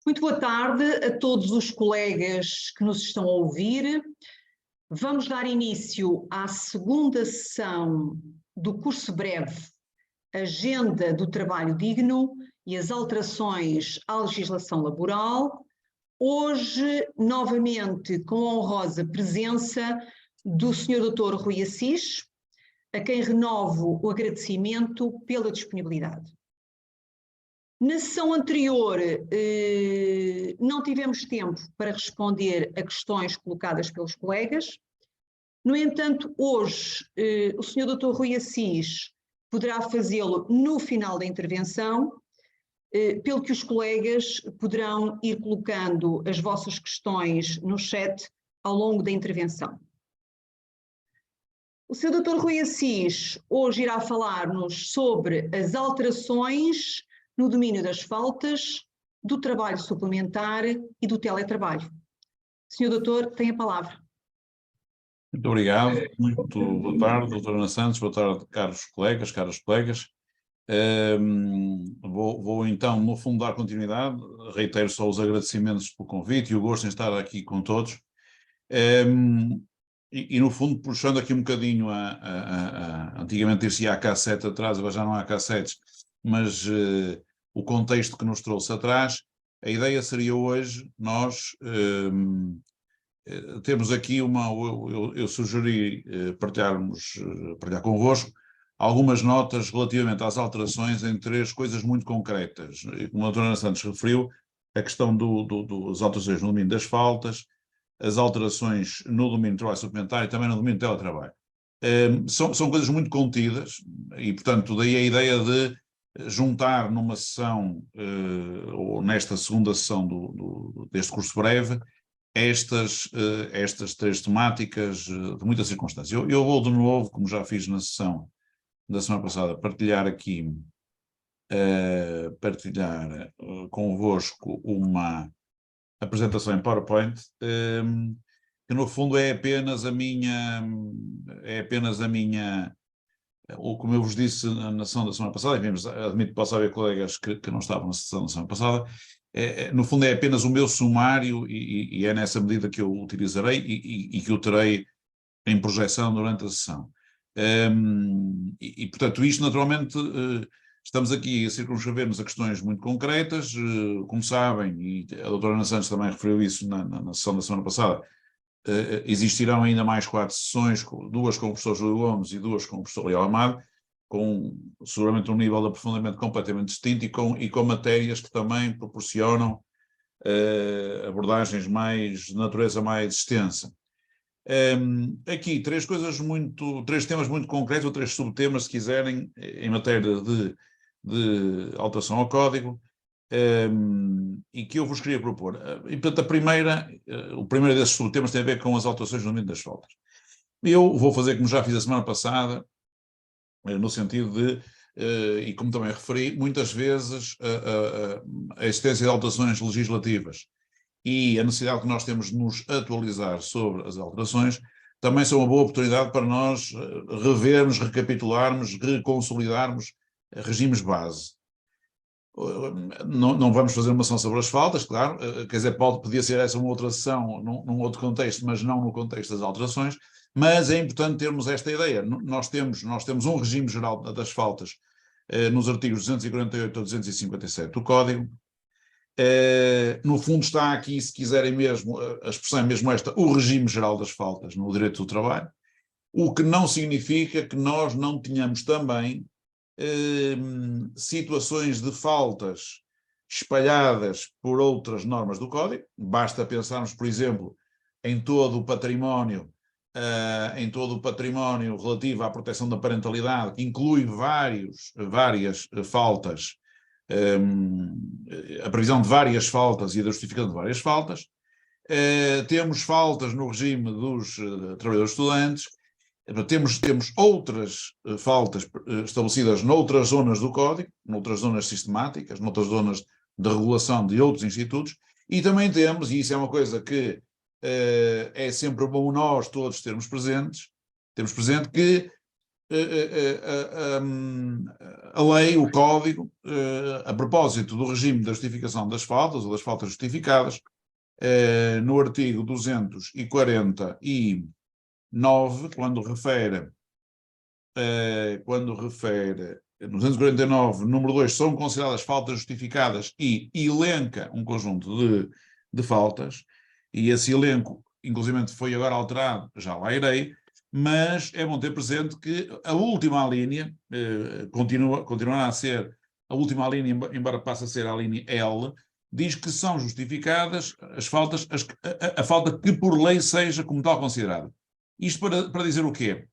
Muito boa tarde a todos os colegas que nos estão a ouvir. Vamos dar início à segunda sessão do curso breve Agenda do Trabalho Digno e as alterações à legislação laboral. Hoje, novamente, com a honrosa presença do Sr. Dr. Rui Assis, a quem renovo o agradecimento pela disponibilidade. Na sessão anterior, não tivemos tempo para responder a questões colocadas pelos colegas. No entanto, hoje, o Sr. Dr. Rui Assis poderá fazê-lo no final da intervenção, pelo que os colegas poderão ir colocando as vossas questões no chat ao longo da intervenção. O Sr. Dr. Rui Assis hoje irá falar-nos sobre as alterações no domínio das faltas, do trabalho suplementar e do teletrabalho. Senhor Doutor, tem a palavra. Muito obrigado, muito boa tarde, doutora Ana Santos, boa tarde, caros colegas, caras colegas. Vou então, no fundo, dar continuidade, reitero só os agradecimentos pelo convite e o gosto em estar aqui com todos. No fundo, puxando aqui um bocadinho, antigamente dizia AK7 atrás, agora já não há AK7s, mas o contexto que nos trouxe atrás, a ideia seria hoje nós temos aqui eu sugeri partilhar convosco algumas notas relativamente às alterações em três coisas muito concretas. Como a doutora Ana Santos referiu, a questão das alterações no domínio das faltas, as alterações no domínio do trabalho suplementar e também no domínio do teletrabalho. São coisas muito contidas e, portanto, daí a ideia de juntar numa sessão, ou nesta segunda sessão deste curso breve, estas três temáticas de muita circunstância. Eu vou de novo, como já fiz na sessão da semana passada, partilhar convosco uma apresentação em PowerPoint, que no fundo é apenas a minha, como eu vos disse na sessão da semana passada, admito que possa haver colegas que não estavam na sessão da semana passada, no fundo é apenas o meu sumário e é nessa medida que eu o utilizarei e que o terei em projeção durante a sessão. Portanto, isto naturalmente, estamos aqui a circunscrever-nos a questões muito concretas, como sabem, e a doutora Ana Santos também referiu isso na sessão da semana passada, existirão ainda mais 4 sessões, duas com o professor Júlio Gomes e duas com o professor Leal Amado, com seguramente um nível de aprofundamento completamente distinto e com matérias que também proporcionam abordagens de natureza mais extensa. Aqui três temas muito concretos, ou três subtemas, se quiserem, em matéria de alteração ao código, e que eu vos queria propor. E, portanto, o primeiro desses subtemas tem a ver com as alterações no domínio das faltas. Eu vou fazer como já fiz a semana passada, no sentido de, e como também referi, muitas vezes a existência de alterações legislativas e a necessidade que nós temos de nos atualizar sobre as alterações também são uma boa oportunidade para nós revermos, recapitularmos, reconsolidarmos regimes base. Não vamos fazer uma sessão sobre as faltas, claro, quer dizer, podia ser essa uma outra sessão num outro contexto, mas não no contexto das alterações, mas é importante termos esta ideia. Nós temos um regime geral das faltas nos artigos 248 a 257 do Código. No fundo está aqui, se quiserem mesmo, a expressão é mesmo esta, o regime geral das faltas no direito do trabalho. o que não significa que nós não tenhamos também situações de faltas espalhadas por outras normas do Código. Basta pensarmos, por exemplo, em todo o património relativo à proteção da parentalidade, que inclui várias faltas, a previsão de várias faltas e a justificação de várias faltas. Temos faltas no regime dos trabalhadores estudantes. Temos outras faltas estabelecidas noutras zonas do Código, noutras zonas sistemáticas, noutras zonas de regulação de outros institutos, e também temos, e isso é uma coisa que é sempre bom nós todos termos presente que a lei, o Código, a propósito do regime da justificação das faltas, ou das faltas justificadas, no artigo 249, quando refere no 249, número 2, são consideradas faltas justificadas e elenca um conjunto de faltas, e esse elenco, inclusive, foi agora alterado, já lá irei, mas é bom ter presente que a última linha continuará a ser a última linha, embora passe a ser a linha L, diz que são justificadas as faltas, a falta que por lei seja como tal considerada. Isto para dizer o quê?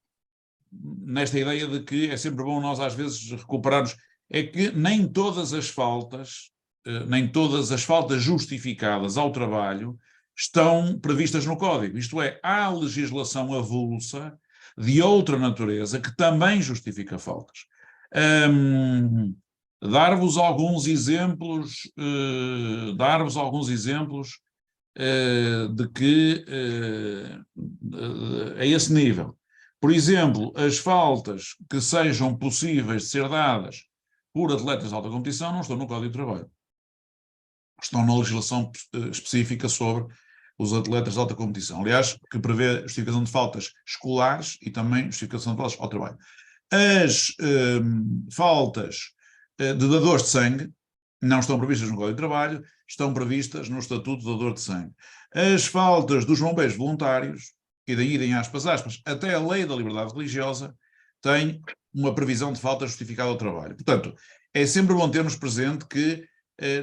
Nesta ideia de que é sempre bom nós às vezes recuperarmos, é que nem todas as faltas justificadas ao trabalho estão previstas no Código. Isto é, há legislação avulsa de outra natureza que também justifica faltas. Dar-vos alguns exemplos de que a esse nível. Por exemplo, as faltas que sejam possíveis de ser dadas por atletas de alta competição não estão no Código de Trabalho. Estão na legislação específica sobre os atletas de alta competição. Aliás, que prevê a justificação de faltas escolares e também justificação de faltas ao trabalho. As faltas de dadores de sangue não estão previstas no Código de Trabalho, estão previstas no Estatuto de Dador de Sangue. As faltas dos bombeiros voluntários, e daí, em aspas, até a lei da liberdade religiosa tem uma previsão de falta justificada ao trabalho. Portanto, é sempre bom termos presente que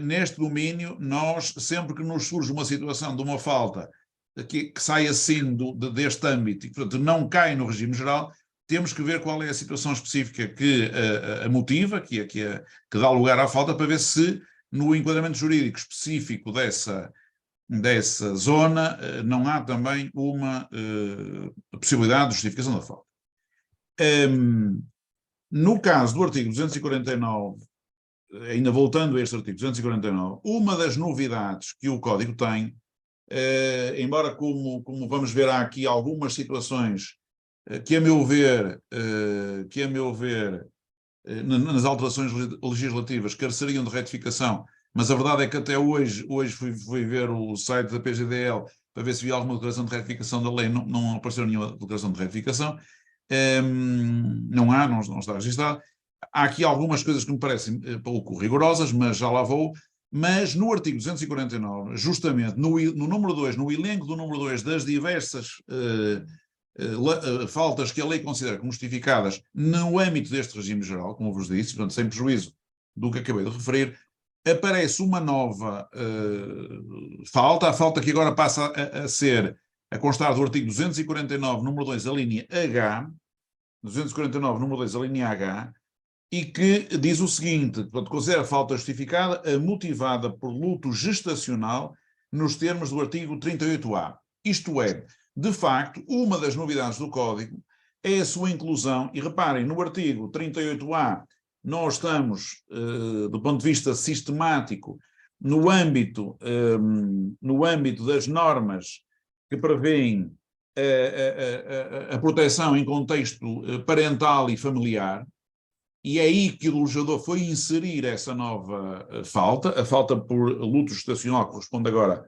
neste domínio, nós, sempre que nos surge uma situação de uma falta que sai assim deste âmbito e, portanto, não cai no regime geral, temos que ver qual é a situação específica que a motiva, que dá lugar à falta, para ver se no enquadramento jurídico específico dessa zona não há também uma possibilidade de justificação da falta. No caso do artigo 249, ainda voltando a este artigo 249, uma das novidades que o Código tem, embora como vamos ver há aqui algumas situações que a meu ver, nas alterações legislativas careceriam de retificação, mas a verdade é que até hoje fui ver o site da PGDL para ver se havia alguma declaração de retificação da lei, não apareceu nenhuma declaração de retificação, não está registado. Há aqui algumas coisas que me parecem pouco rigorosas, mas já lá vou. Mas no artigo 249, justamente no número 2, no elenco do número 2 das diversas faltas que a lei considera como justificadas no âmbito deste regime geral, como vos disse, portanto, sem prejuízo do que acabei de referir, aparece uma nova falta, a falta que agora passa a constar do artigo 249, número 2, a linha H, 249, número 2, a linha H, e que diz o seguinte, portanto, considera a falta justificada a motivada por luto gestacional nos termos do artigo 38A. Isto é, de facto, uma das novidades do Código é a sua inclusão, e reparem, no artigo 38A nós estamos, do ponto de vista sistemático, no âmbito das normas que prevêem a proteção em contexto parental e familiar, e é aí que o legislador foi inserir essa nova falta, a falta por luto gestacional, que corresponde agora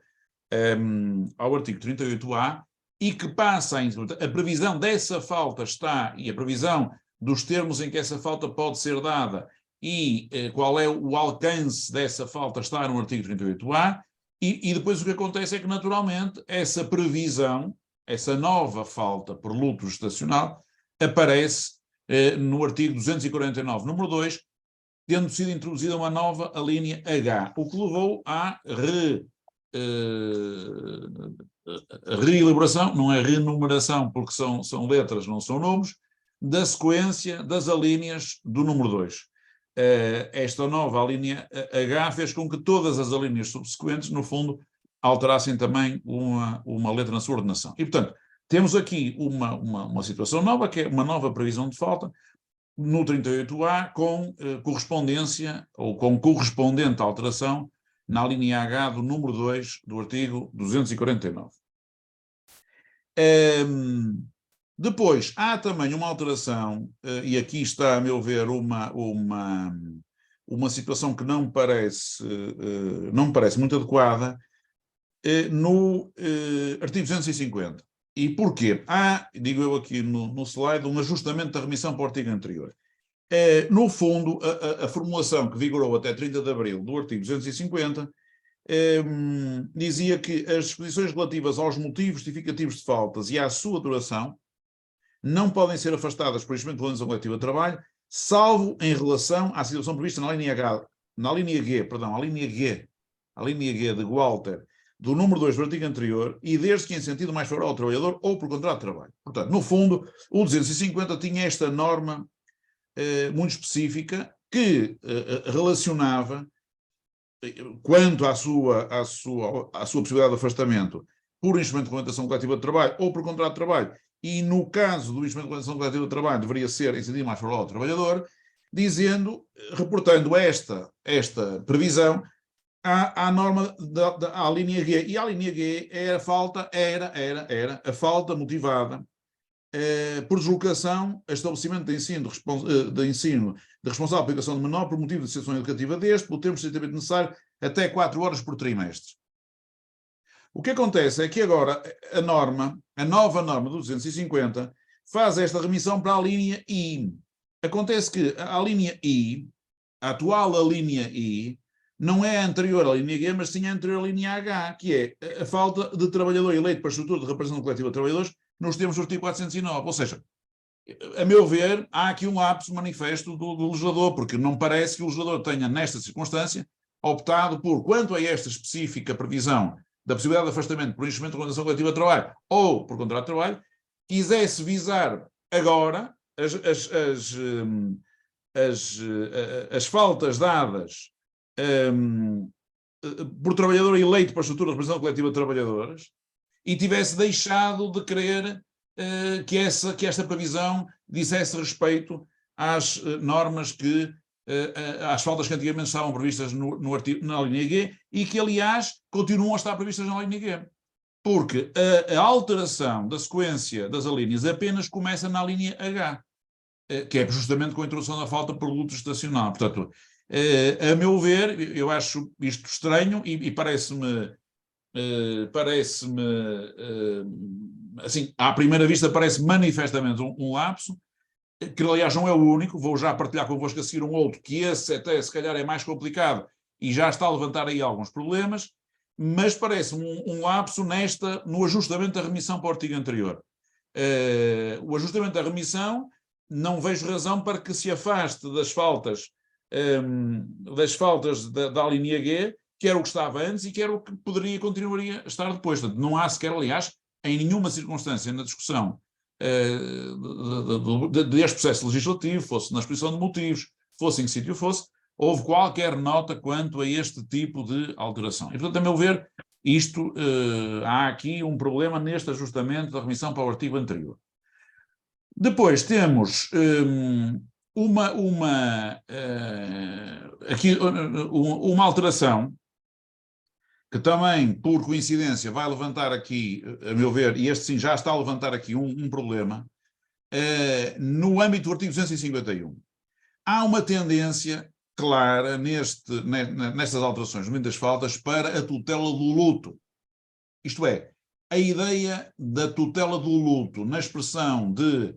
ao artigo 38A, e que passa a previsão dessa falta está, e a previsão dos termos em que essa falta pode ser dada e qual é o alcance dessa falta está no artigo 38A, e depois o que acontece é que, naturalmente, essa previsão essa nova falta por luto gestacional aparece no artigo 249, número 2, tendo sido introduzida uma nova alínea H, o que levou à reelaboração, não é renumeração, porque são letras, não são nomes, da sequência das alíneas do número 2. Esta nova alínea H fez com que todas as alíneas subsequentes, no fundo, alterassem também uma letra na sua ordenação. E, portanto, temos aqui uma situação nova, que é uma nova previsão de falta, no 38A, com correspondência, ou com correspondente alteração, na linha H do número 2 do artigo 249. Depois, há também uma alteração, e aqui está, a meu ver, uma situação que não me parece muito adequada, no artigo 250. E porquê? Há, digo eu aqui no slide, um ajustamento da remissão para o artigo anterior. No fundo, a formulação que vigorou até 30 de abril do artigo 250 dizia que as disposições relativas aos motivos justificativos de faltas e à sua duração não podem ser afastadas por instrumento de organização coletiva de trabalho, salvo em relação à situação prevista na linha G de Walter, do número 2 do artigo anterior, e desde que em sentido mais favorável ao trabalhador ou por contrato de trabalho. Portanto, no fundo, o 250 tinha esta norma muito específica que relacionava, quanto à sua possibilidade de afastamento por instrumento de regulamentação coletiva de trabalho ou por contrato de trabalho, e no caso do instrumento de regulamentação coletiva de trabalho deveria ser em sentido mais favorável ao trabalhador, reportando esta previsão à norma à linha G. E a linha G era a falta motivada por deslocação a estabelecimento de ensino de responsável pela educação de menor por motivo de exceção educativa deste, pelo tempo estritamente necessário, até 4 horas por trimestre. O que acontece é que agora a nova norma do 250, faz esta remissão para a linha I. Acontece que a linha I, a atual linha I, não é anterior à linha G, mas sim anterior à linha H, que é a falta de trabalhador eleito para a estrutura de representação coletiva de trabalhadores nos termos do artigo 409. Ou seja, a meu ver, há aqui um lapso manifesto do legislador, porque não parece que o legislador tenha, nesta circunstância, optado por, quanto a esta específica previsão da possibilidade de afastamento por instrumento de organização coletiva de trabalho ou por contrato de trabalho, quisesse visar agora as faltas dadas por trabalhador eleito para a estrutura de representação coletiva de trabalhadores e tivesse deixado de querer que esta previsão dissesse respeito às normas às faltas que antigamente estavam previstas na linha G e que, aliás, continuam a estar previstas na linha G. Porque a alteração da sequência das alíneas apenas começa na linha H, que é justamente com a introdução da falta por luto gestacional. Portanto, a meu ver, eu acho isto estranho e parece-me, assim, à primeira vista parece manifestamente um lapso, que aliás não é o único, vou já partilhar convosco a seguir um outro, que esse até se calhar é mais complicado e já está a levantar aí alguns problemas, mas parece-me um lapso no ajustamento da remissão para o artigo anterior. O ajustamento da remissão, não vejo razão para que se afaste das faltas da linha G, que era o que estava antes e que era o que continuaria a estar depois. Portanto, não há sequer, aliás, em nenhuma circunstância na discussão deste processo legislativo, fosse na exposição de motivos, fosse em que sítio fosse, houve qualquer nota quanto a este tipo de alteração. E, portanto, a meu ver, há aqui um problema neste ajustamento da remissão para o artigo anterior. Depois temos uma alteração que também, por coincidência, vai levantar aqui, a meu ver, e este sim já está a levantar aqui um problema, no âmbito do artigo 251. Há uma tendência clara nestas alterações, muitas faltas, para a tutela do luto. Isto é, a ideia da tutela do luto, na expressão de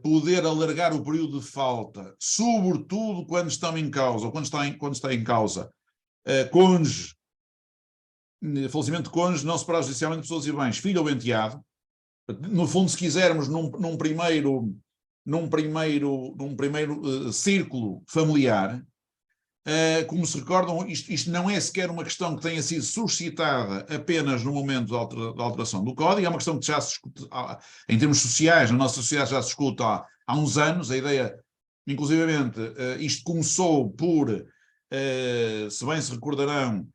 poder alargar o período de falta, sobretudo quando estão em causa, ou quando está em causa cônjuge, falecimento de cônjuge, não separado judicialmente de pessoas e bens, filho ou enteado, no fundo, se quisermos, num primeiro círculo familiar, como se recordam, isto não é sequer uma questão que tenha sido suscitada apenas no momento da alteração do Código, é uma questão que já se discute, em termos sociais, na nossa sociedade já se discute há uns anos. A ideia, inclusivamente, isto começou por, se bem se recordarão,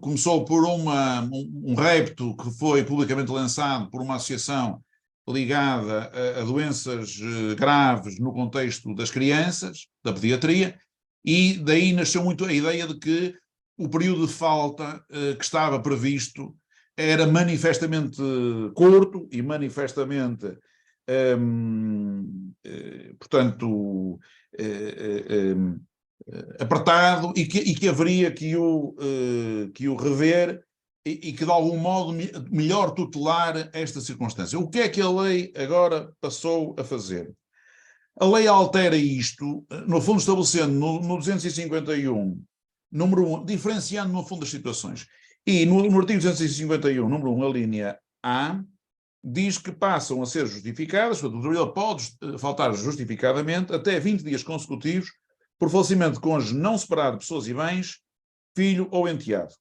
começou por um repto que foi publicamente lançado por uma associação ligada a doenças graves no contexto das crianças, da pediatria, e daí nasceu muito a ideia de que o período de falta que estava previsto era manifestamente curto e manifestamente, portanto, apertado, e que haveria que o rever e que de algum modo melhor tutelar esta circunstância. O que é que a lei agora passou a fazer? A lei altera isto, no fundo estabelecendo no 251, número 1, diferenciando no fundo as situações. E no artigo 251, número 1, a linha A, diz que passam a ser justificadas, portanto, o trabalhador pode faltar justificadamente até 20 dias consecutivos por falecimento de cônjuge não separado de pessoas e bens, filho ou enteado.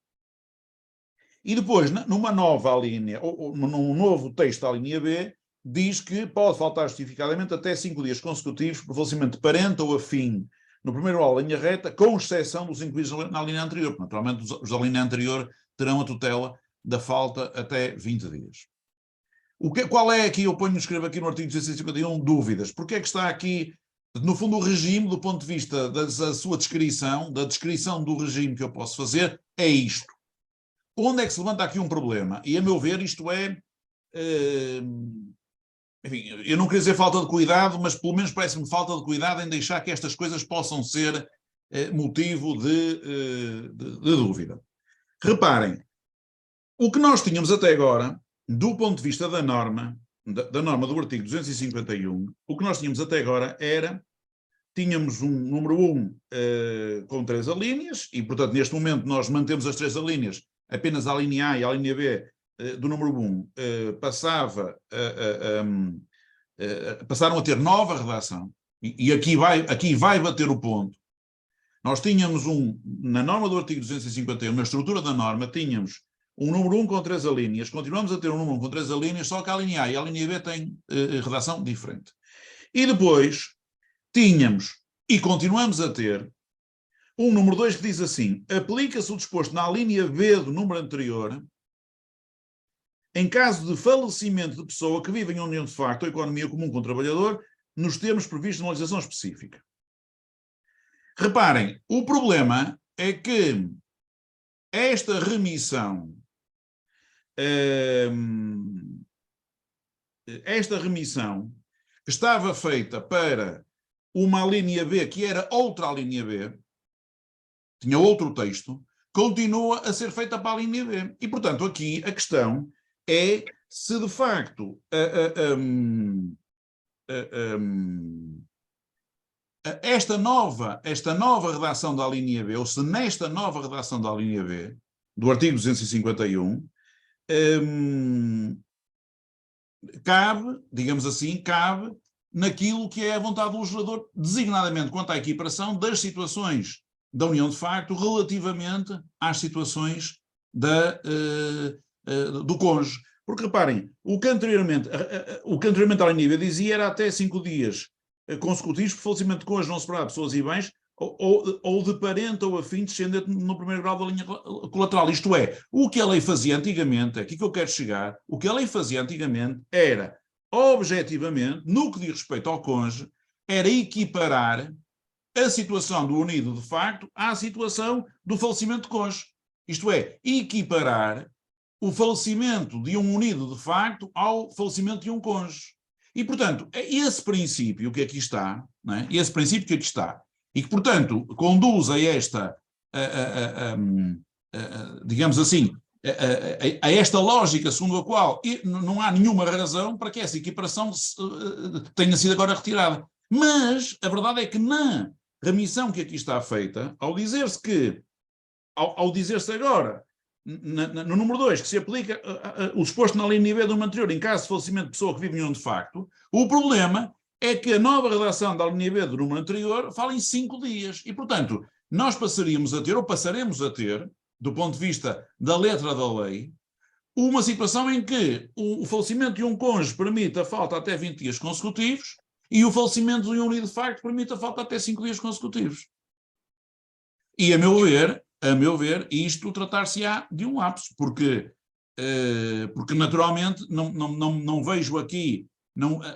E depois, numa nova linha, ou num novo texto da linha B, diz que pode faltar justificadamente até 5 dias consecutivos por falecimento de parente ou afim no primeiro grau da linha reta, com exceção dos incluídos na linha anterior, porque naturalmente os da linha anterior terão a tutela da falta até 20 dias. Qual é aqui, escrevo aqui no artigo 251, dúvidas? Porque é que está aqui, no fundo, o regime, do ponto de vista da sua descrição, da descrição do regime que eu posso fazer, é isto. Onde é que se levanta aqui um problema? E, a meu ver, isto é... enfim, eu não queria dizer falta de cuidado, mas pelo menos parece-me falta de cuidado em deixar que estas coisas possam ser motivo de dúvida. Reparem, o que nós tínhamos até agora, do ponto de vista da norma do artigo 251, o que nós tínhamos até agora tínhamos um número 1 com 3 alíneas, e, portanto, neste momento nós mantemos as 3 alíneas, apenas a linha A e a linha B do número 1 passaram a ter nova redação, e aqui vai bater o ponto. Nós tínhamos na norma do artigo 251, na estrutura da norma, tínhamos um número 1 com 3 alíneas, continuamos a ter um número 1 com 3 alíneas, só que a linha A e a linha B têm redação diferente. E depois tínhamos, e continuamos a ter, um número 2 que diz assim: aplica-se o disposto na linha B do número anterior em caso de falecimento de pessoa que vive em união de facto ou economia comum com o trabalhador, nos termos previstos na legislação específica. Reparem, o problema é que esta remissão que estava feita para uma linha B, que era outra linha B, tinha outro texto, continua a ser feita para a linha B. E, portanto, aqui a questão é se, de facto, esta nova redação da linha B, ou se nesta nova redação da linha B, do artigo 251, cabe, digamos assim, cabe naquilo que é a vontade do legislador, designadamente quanto à equiparação das situações da união de facto relativamente às situações do cônjuge. Porque, reparem, o que anteriormente a linha B dizia era até 5 dias consecutivos por falecimento de cônjuge não separado de pessoas e bens, ou de parente ou afim descendente no primeiro grau da linha colateral. Isto é, o que a lei fazia antigamente, aqui que eu quero chegar, o que a lei fazia antigamente era, objetivamente, no que diz respeito ao cônjuge, era equiparar a situação do unido de facto à situação do falecimento de cônjuge. Isto é, equiparar o falecimento de um unido de facto ao falecimento de um cônjuge. E, portanto, é esse princípio que aqui está, não é? Esse princípio que aqui está, e que, portanto, conduz a esta, digamos assim, a esta lógica segundo a qual não há nenhuma razão para que essa equiparação tenha sido agora retirada. Mas a verdade é que na remissão que aqui está feita, ao dizer-se agora no número 2, que se aplica o disposto na linha B do número anterior, em caso de falecimento de pessoa que vive em união de facto, o problema é que a nova redação da linha B do número anterior fala em 5 dias. E, portanto, nós passaríamos a ter, ou passaremos a ter, do ponto de vista da letra da lei, uma situação em que o falecimento de um cônjuge permite a falta até 20 dias consecutivos e o falecimento de um unido de facto permite a falta até 5 dias consecutivos. E, a meu ver, isto tratar-se-á de um lapso, porque naturalmente não vejo aqui,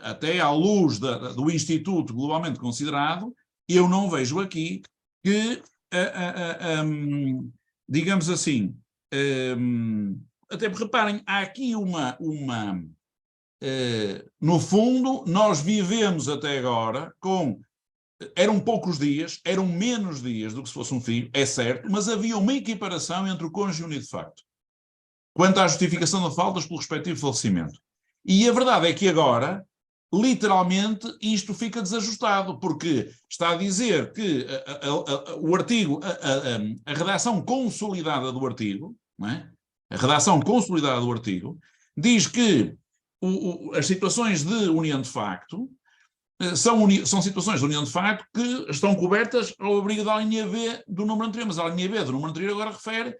até à luz do Instituto globalmente considerado, eu não vejo aqui que, digamos assim, até porque reparem, há aqui no fundo, nós vivemos até agora com, eram poucos dias, eram menos dias do que se fosse um filho, é certo, mas havia uma equiparação entre o cônjuge e o unido de facto, quanto à justificação de faltas pelo respectivo falecimento. E a verdade é que agora, literalmente, isto fica desajustado, porque está a dizer que o artigo, a redação consolidada do artigo, não é? A redação consolidada do artigo, diz que as situações de união de facto são situações de união de facto que estão cobertas ao abrigo da linha B do número anterior, mas a linha B do número anterior agora refere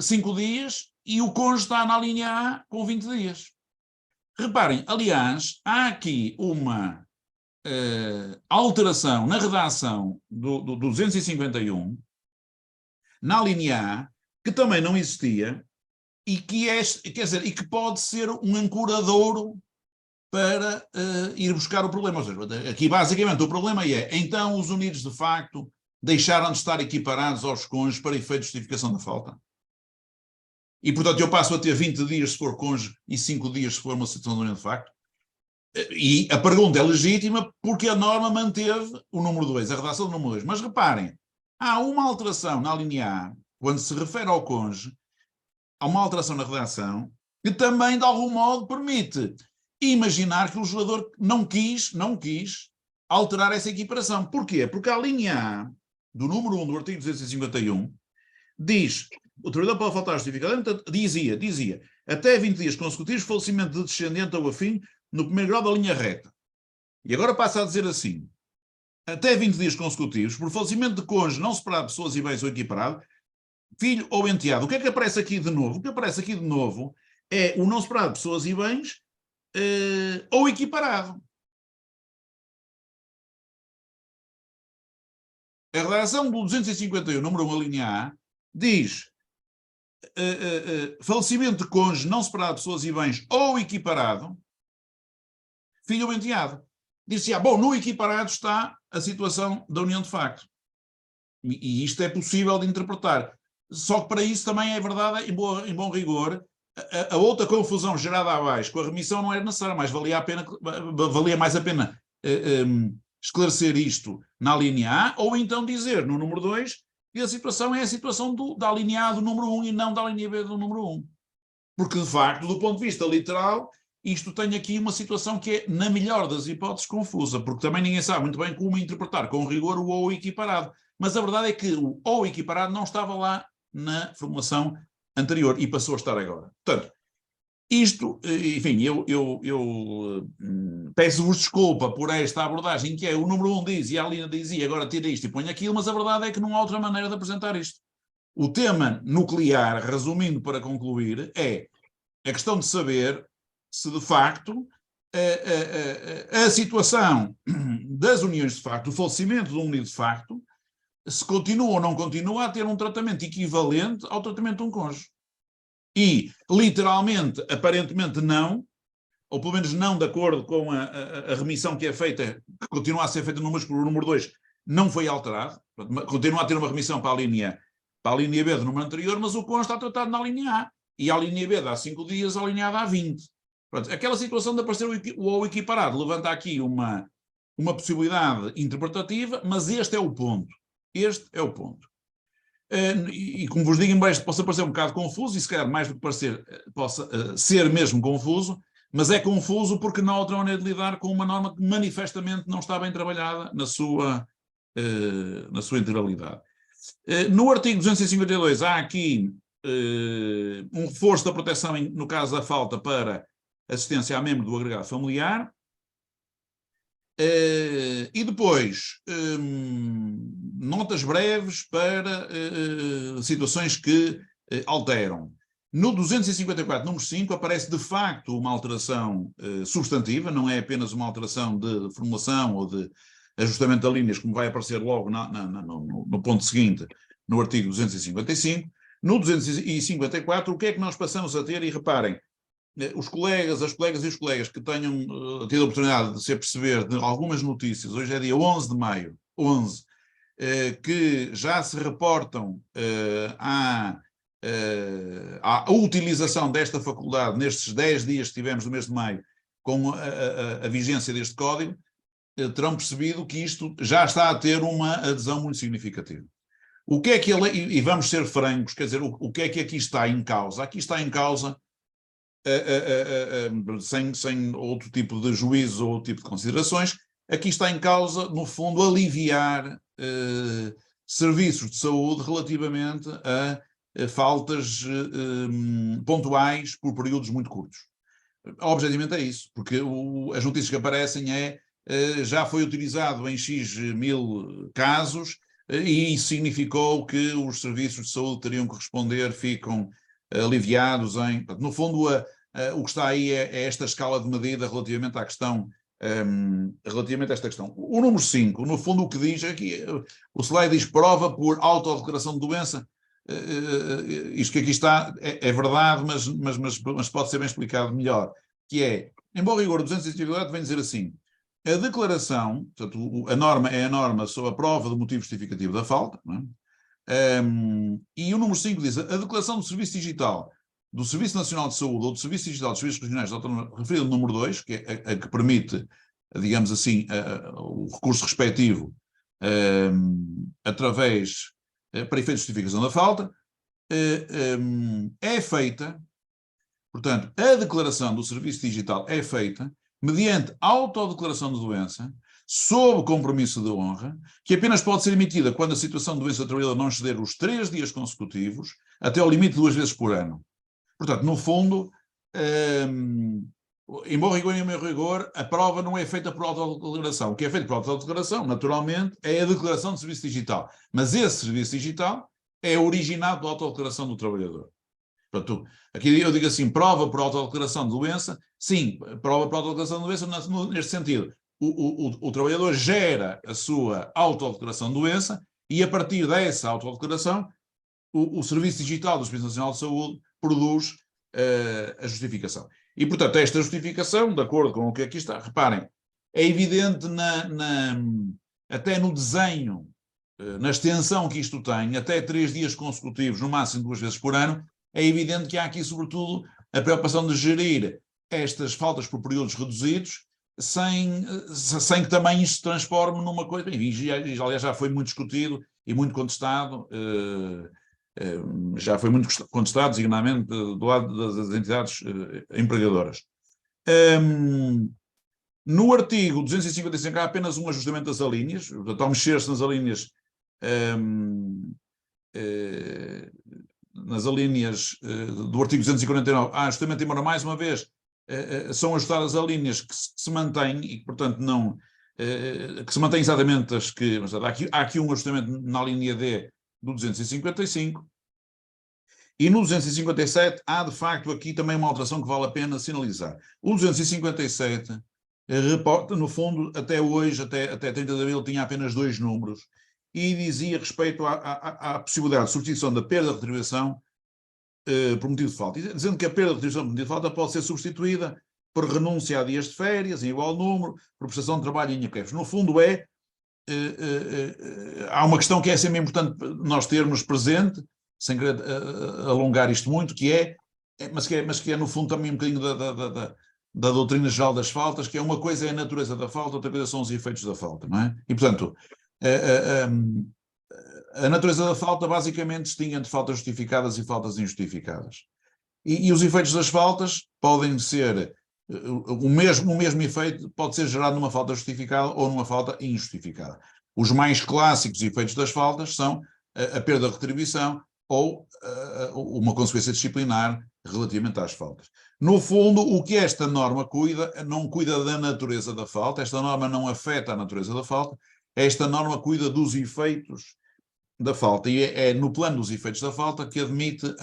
5 dias e o cônjuge está na linha A com 20 dias. Reparem, aliás, há aqui uma alteração na redação do 251, na linha A, que também não existia e que quer dizer, e que pode ser um ancoradouro para ir buscar o problema. Ou seja, aqui basicamente o problema é, então os unidos de facto deixaram de estar equiparados aos cônjuges para efeito de justificação da falta. E portanto eu passo a ter 20 dias se for cônjuge e 5 dias se for uma situação de união de facto. E a pergunta é legítima porque a norma manteve o número 2, a redação do número 2. Mas reparem, há uma alteração na linha A, quando se refere ao cônjuge, há uma alteração na redação que também de algum modo permite imaginar que o legislador não quis alterar essa equiparação. Porquê? Porque a linha A do número 1 do artigo 251 diz, o trabalhador pode faltar justificadamente, dizia, até 20 dias consecutivos, falecimento de descendente ou afim no primeiro grau da linha reta. E agora passa a dizer assim, até 20 dias consecutivos, por falecimento de cônjuge não separado de pessoas e bens ou equiparado, filho ou enteado. O que é que aparece aqui de novo? O que aparece aqui de novo é o não separado de pessoas e bens ou equiparado. A redação do 251, número 1, a linha A, diz falecimento de cônjuge não separado de pessoas e bens ou equiparado, filho ou enteado. Diz-se, bom, no equiparado está a situação da união de facto. E isto é possível de interpretar. Só que para isso também é verdade, em bom rigor, a outra confusão gerada abaixo com a remissão não era necessária, mas valia mais a pena esclarecer isto na linha A, ou então dizer no número 2 que a situação é a situação da linha A do número 1 e não da linha B do número 1. Porque, de facto, do ponto de vista literal, isto tem aqui uma situação que é, na melhor das hipóteses, confusa, porque também ninguém sabe muito bem como interpretar com rigor o ou equiparado. Mas a verdade é que o ou equiparado não estava lá na formulação anterior e passou a estar agora. Portanto, isto, enfim, eu peço-vos desculpa por esta abordagem que é o número 1 diz e a linha dizia agora tira isto e põe aquilo, mas a verdade é que não há outra maneira de apresentar isto. O tema nuclear, resumindo para concluir, é a questão de saber se de facto a situação das uniões de facto, o falecimento de um unido de facto, se continua ou não continua a ter um tratamento equivalente ao tratamento de um cônjuge. E, literalmente, aparentemente não, ou pelo menos não de acordo com a remissão que é feita, que continua a ser feita no número 2, não foi alterado, continua a ter uma remissão para a linha B do número anterior, mas o cônjuge está tratado na linha A. E a linha B dá 5 dias, a linha A dá 20. Pronto, aquela situação de aparecer o ou equiparado levanta aqui uma possibilidade interpretativa, mas este é o ponto. Este é o ponto. E como vos digo, embora isto possa parecer um bocado confuso, e se calhar mais do que parecer, possa ser mesmo confuso, mas é confuso porque não há outra maneira de lidar com uma norma que manifestamente não está bem trabalhada na sua integralidade. No artigo 252 há aqui um reforço da proteção no caso da falta para assistência a membro do agregado familiar, e depois notas breves para situações que alteram. No 254, número 5, aparece de facto uma alteração substantiva, não é apenas uma alteração de formulação ou de ajustamento de linhas, como vai aparecer logo no ponto seguinte, no artigo 255. No 254, o que é que nós passamos a ter? E reparem, as colegas e os colegas que tenham tido a oportunidade de se aperceber de algumas notícias, hoje é dia 11 de maio, que já se reportam à utilização desta faculdade nestes 10 dias que tivemos no mês de maio com a vigência deste código, terão percebido que isto já está a ter uma adesão muito significativa. O que é que ele, e vamos ser francos, quer dizer, o que é que aqui está em causa? Aqui está em causa, sem outro tipo de juízo ou outro tipo de considerações, aqui está em causa, no fundo, aliviar serviços de saúde relativamente a faltas pontuais por períodos muito curtos. Objetivamente é isso, porque as notícias que aparecem já foi utilizado em X mil casos, e isso significou que os serviços de saúde teriam que responder, ficam aliviados em... No fundo, o que está aí é esta escala de medida relativamente à questão, relativamente a esta questão. O número 5, no fundo, o que diz aqui, o slide diz prova por autodeclaração de doença. Isto que aqui está é verdade, mas pode ser bem explicado melhor, que é, em bom rigor, o 254 vem dizer assim: a declaração, portanto, a norma é a norma sobre a prova do motivo justificativo da falta, não é? E o número 5 diz: a declaração do serviço digital do Serviço Nacional de Saúde ou do Serviço Digital dos Serviços Regionais de Autonomia, referido no número 2, que é a que permite, digamos assim, o recurso respectivo através, para efeito de justificação da falta, é feita, portanto, a declaração do serviço digital é feita mediante autodeclaração de doença, sob compromisso de honra, que apenas pode ser emitida quando a situação de doença do trabalhador não exceder os 3 dias consecutivos, até ao limite de 2 vezes por ano. Portanto, no fundo, em bom rigor e em meu rigor, a prova não é feita por autodeclaração. O que é feito por autodeclaração, naturalmente, é a declaração de serviço digital. Mas esse serviço digital é originado pela autodeclaração do trabalhador. Portanto, aqui eu digo assim, prova por autodeclaração de doença, sim, prova por autodeclaração de doença neste sentido. O trabalhador gera a sua autodeclaração de doença e, a partir dessa autodeclaração, o Serviço Digital do Serviço Nacional de Saúde produz a justificação. E, portanto, esta justificação, de acordo com o que aqui está, reparem, é evidente até no desenho, na extensão que isto tem, até 3 dias consecutivos, no máximo 2 vezes por ano, é evidente que há aqui, sobretudo, a preocupação de gerir estas faltas por períodos reduzidos, sem que também isto se transforme numa coisa... Enfim, aliás, já foi muito discutido e muito contestado, designadamente do lado das entidades empregadoras. No artigo 255 há apenas um ajustamento das alíneas, portanto, ao mexer-se nas alíneas... nas alíneas do artigo 249, justamente embora mais uma vez são ajustadas as alíneas que se mantêm e que, portanto, não... que se mantêm exatamente as que... Mas há aqui um ajustamento na linha D do 255, e no 257 há, de facto, aqui também uma alteração que vale a pena sinalizar. O 257 reporta, no fundo, até hoje, até 30 de abril, tinha apenas 2 números, e dizia respeito à possibilidade de substituição da perda de retribuição por motivo de falta, dizendo que a perda de retribuição por motivo de falta pode ser substituída por renúncia a dias de férias, em igual número, por prestação de trabalho em INCREFs. No fundo há uma questão que é sempre importante nós termos presente, sem querer alongar isto muito, mas que é no fundo também um bocadinho da doutrina geral das faltas, que é uma coisa é a natureza da falta, outra coisa são os efeitos da falta, não é? E, portanto, a natureza da falta basicamente distingue entre faltas justificadas e faltas injustificadas. E os efeitos das faltas podem ser, o mesmo efeito pode ser gerado numa falta justificada ou numa falta injustificada. Os mais clássicos efeitos das faltas são a perda de retribuição, ou uma consequência disciplinar relativamente às faltas. No fundo, o que esta norma cuida, não cuida da natureza da falta, esta norma não afeta a natureza da falta, esta norma cuida dos efeitos da falta, e é no plano dos efeitos da falta que admite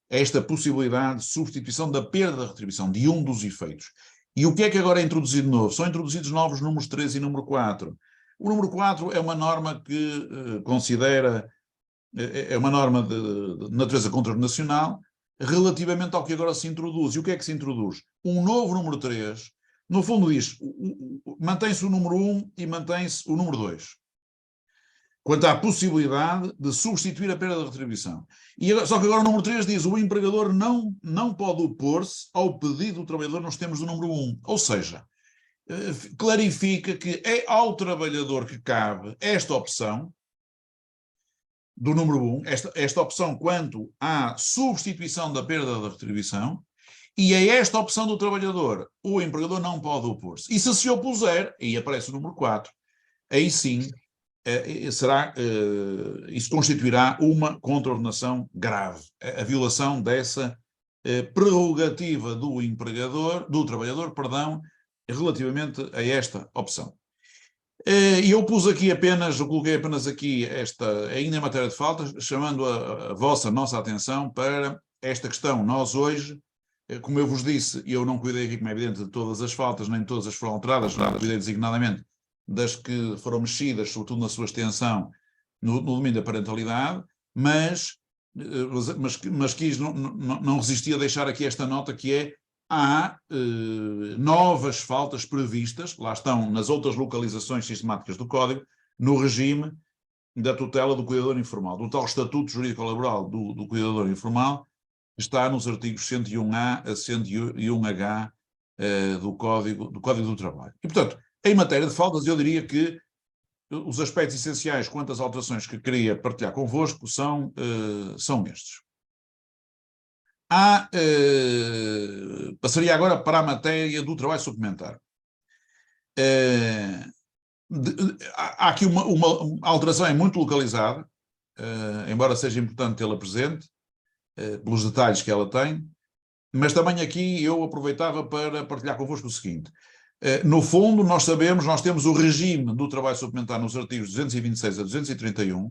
esta possibilidade de substituição da perda da retribuição, de um dos efeitos. E o que é que agora é introduzido novo? São introduzidos novos números 3 e número 4. O número 4 é uma norma que considera, é uma norma de natureza contranacional, relativamente ao que agora se introduz. E o que é que se introduz? Um novo número 3, no fundo diz, mantém-se o número 1 e mantém-se o número 2. Quanto à possibilidade de substituir a perda de retribuição. Só que agora o número 3 diz, o empregador não pode opor-se ao pedido do trabalhador nos termos do número 1. Ou seja, clarifica que é ao trabalhador que cabe esta opção do número 1, esta opção quanto à substituição da perda da retribuição, e é esta opção do trabalhador, o empregador não pode opor-se. E se opuser, aí aparece o número 4, aí sim, isso constituirá uma contraordenação grave, a violação dessa prerrogativa do trabalhador, relativamente a esta opção. E eu coloquei apenas aqui ainda em matéria de faltas, chamando a nossa atenção para esta questão. Nós hoje, como eu vos disse, eu não cuidei aqui, como é evidente, de todas as faltas, nem todas as foram alteradas, não cuidei designadamente das que foram mexidas, sobretudo na sua extensão, no domínio da parentalidade, mas quis, não resisti a deixar aqui esta nota, que é, há novas faltas previstas, lá estão nas outras localizações sistemáticas do Código, no regime da tutela do cuidador informal, do tal Estatuto Jurídico-Laboral do cuidador informal, está nos artigos 101A a 101H do Código do Trabalho. E, portanto, em matéria de faltas, eu diria que os aspectos essenciais quanto às alterações que queria partilhar convosco são estes. Passaria agora para a matéria do trabalho suplementar. Há aqui uma alteração muito localizada, embora seja importante tê-la presente, pelos detalhes que ela tem, mas também aqui eu aproveitava para partilhar convosco o seguinte. No fundo, nós temos o regime do trabalho suplementar nos artigos 226 a 231,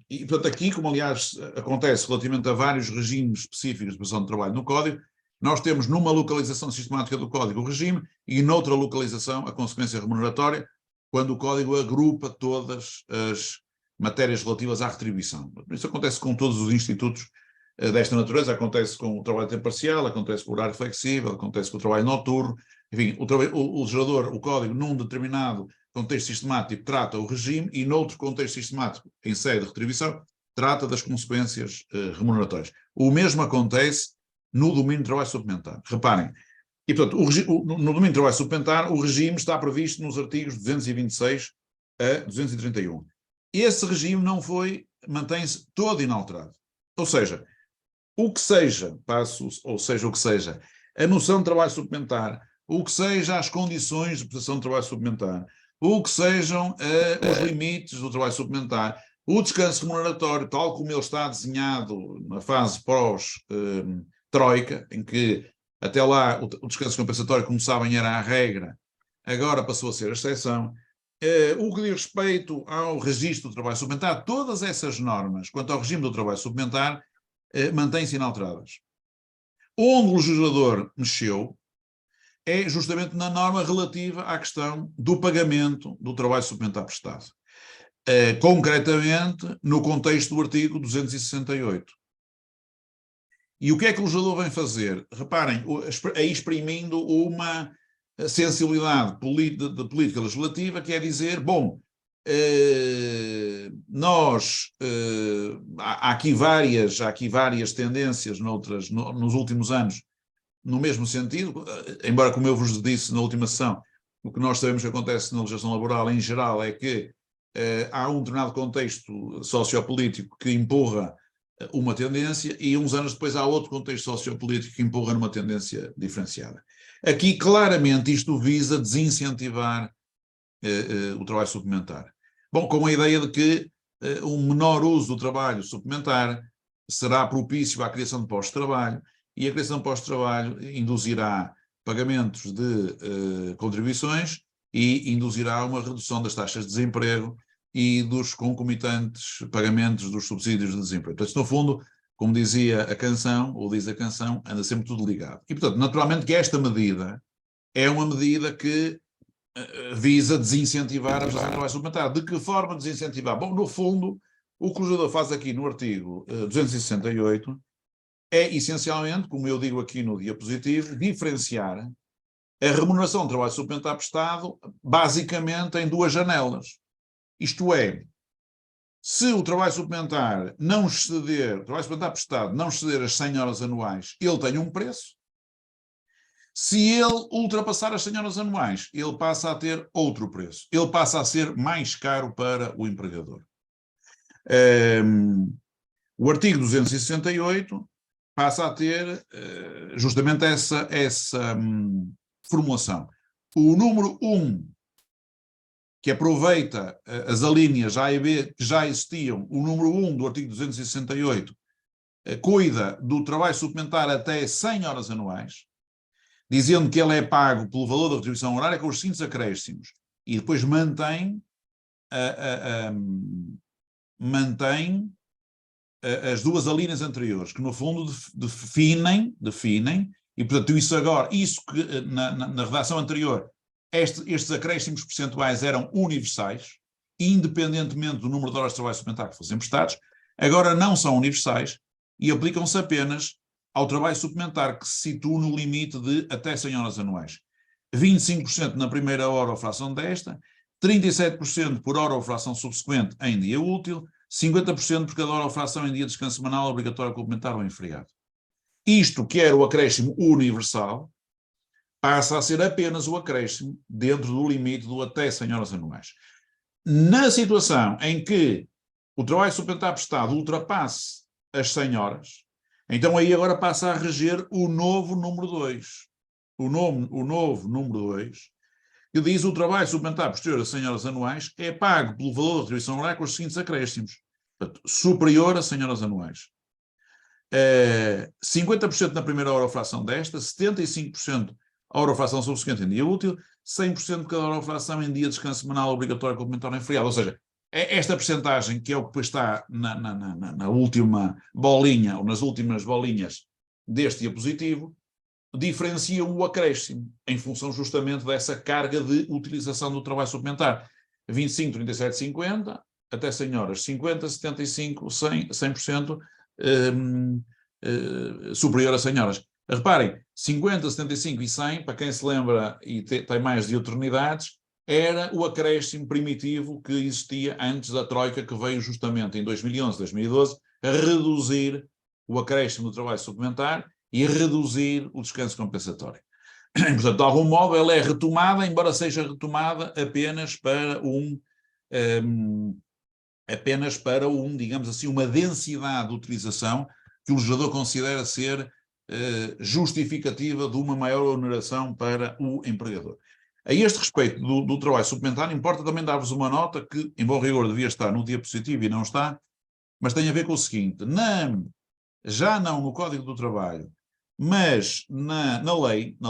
e, portanto, aqui, como aliás acontece relativamente a vários regimes específicos de prestação de trabalho no Código, nós temos numa localização sistemática do Código o regime e noutra localização a consequência remuneratória, quando o Código agrupa todas as matérias relativas à retribuição. Isso acontece com todos os institutos desta natureza, acontece com o trabalho tempo parcial, acontece com o horário flexível, acontece com o trabalho noturno, enfim, o legislador, o Código, num determinado contexto sistemático, trata o regime e noutro contexto sistemático, em sede de retribuição, trata das consequências remuneratórias. O mesmo acontece no domínio de trabalho suplementar. Reparem, e portanto, no domínio de trabalho suplementar, o regime está previsto nos artigos 226 a 231. Esse regime mantém-se todo inalterado. Ou seja, o que seja a noção de trabalho suplementar, o que seja as condições de prestação de trabalho suplementar, o que sejam os limites do trabalho suplementar, o descanso remuneratório, tal como ele está desenhado na fase pós-Troika, em que até lá o descanso compensatório, como sabem, era a regra, agora passou a ser a exceção. O que diz respeito ao registro do trabalho suplementar, todas essas normas quanto ao regime do trabalho suplementar mantêm-se inalteradas. Onde o legislador mexeu é justamente na norma relativa à questão do pagamento do trabalho suplementar prestado. Concretamente, no contexto do artigo 268. E o que é que o legislador vem fazer? Reparem, aí exprimindo uma sensibilidade de política legislativa, que é dizer, bom, há aqui várias tendências nos últimos anos no mesmo sentido, embora, como eu vos disse na última sessão, o que nós sabemos que acontece na legislação laboral em geral é que há um determinado contexto sociopolítico que empurra uma tendência e uns anos depois há outro contexto sociopolítico que empurra numa tendência diferenciada. Aqui, claramente, isto visa desincentivar o trabalho suplementar. Bom, com a ideia de que um menor uso do trabalho suplementar será propício à criação de postos de trabalho, e a criação de postos de trabalho induzirá pagamentos de contribuições e induzirá uma redução das taxas de desemprego e dos concomitantes pagamentos dos subsídios de desemprego. Portanto, no fundo, como dizia a canção, ou diz a canção, anda sempre tudo ligado. E, portanto, naturalmente que esta medida é uma medida que visa desincentivar a prestação de trabalho suplementar. De que forma desincentivar? Bom, no fundo, o que o legislador faz aqui no artigo 268 é, essencialmente, como eu digo aqui no diapositivo, diferenciar a remuneração de trabalho suplementar prestado basicamente em duas janelas. Isto é, se o trabalho suplementar não exceder, o trabalho suplementar prestado não exceder as 100 horas anuais, ele tem um preço. Se ele ultrapassar as 100 horas anuais, ele passa a ter outro preço. Ele passa a ser mais caro para o empregador. O artigo 268 passa a ter justamente essa formulação. O número 1, que aproveita as alíneas A e B que já existiam, o número 1 do artigo 268 cuida do trabalho suplementar até 100 horas anuais, dizendo que ele é pago pelo valor da retribuição horária com os seguintes acréscimos, e depois mantém as duas alíneas anteriores, que no fundo definem, e portanto isso que na redação anterior, estes acréscimos percentuais eram universais, independentemente do número de horas de trabalho suplementar que fossem prestados, agora não são universais e aplicam-se apenas ao trabalho suplementar que se situa no limite de até 100 horas anuais. 25% na primeira hora ou fração desta, 37% por hora ou fração subsequente em dia útil, 50% por cada hora ou fração em dia de descanso semanal, obrigatório, complementar ou em feriado. Isto, que era o acréscimo universal, passa a ser apenas o acréscimo dentro do limite do até 100 horas anuais. Na situação em que o trabalho suplementar prestado ultrapasse as 100 horas, então aí agora passa a reger o novo número 2. O novo número 2, que diz: o trabalho suplementar posterior a 100 horas anuais é pago pelo valor da retribuição horária com os seguintes acréscimos. Portanto, superior a 100 horas anuais. 50% na primeira hora ou fração desta, 75% a hora ou fração subsequente em dia útil, 100% de cada hora ou fração em dia de descanso semanal, obrigatório, complementar ou em feriado. Ou seja, esta percentagem, que é o que depois está na última bolinha, ou nas últimas bolinhas deste diapositivo, diferencia o acréscimo em função justamente dessa carga de utilização do trabalho suplementar. 25, 37, 50, até 100 horas, 50, 75, 100% superior a 100 horas. Reparem, 50, 75 e 100, para quem se lembra e tem mais de eternidades, era o acréscimo primitivo que existia antes da Troika, que veio justamente em 2011, 2012, a reduzir o acréscimo do trabalho suplementar e a reduzir o descanso compensatório. Portanto, de algum modo, ela é retomada, embora seja retomada apenas para digamos assim, uma densidade de utilização que o legislador considera ser justificativa de uma maior oneração para o empregador. A este respeito do trabalho suplementar, importa também dar-vos uma nota que, em bom rigor, devia estar no diapositivo e não está, mas tem a ver com o seguinte: já não no Código do Trabalho, mas na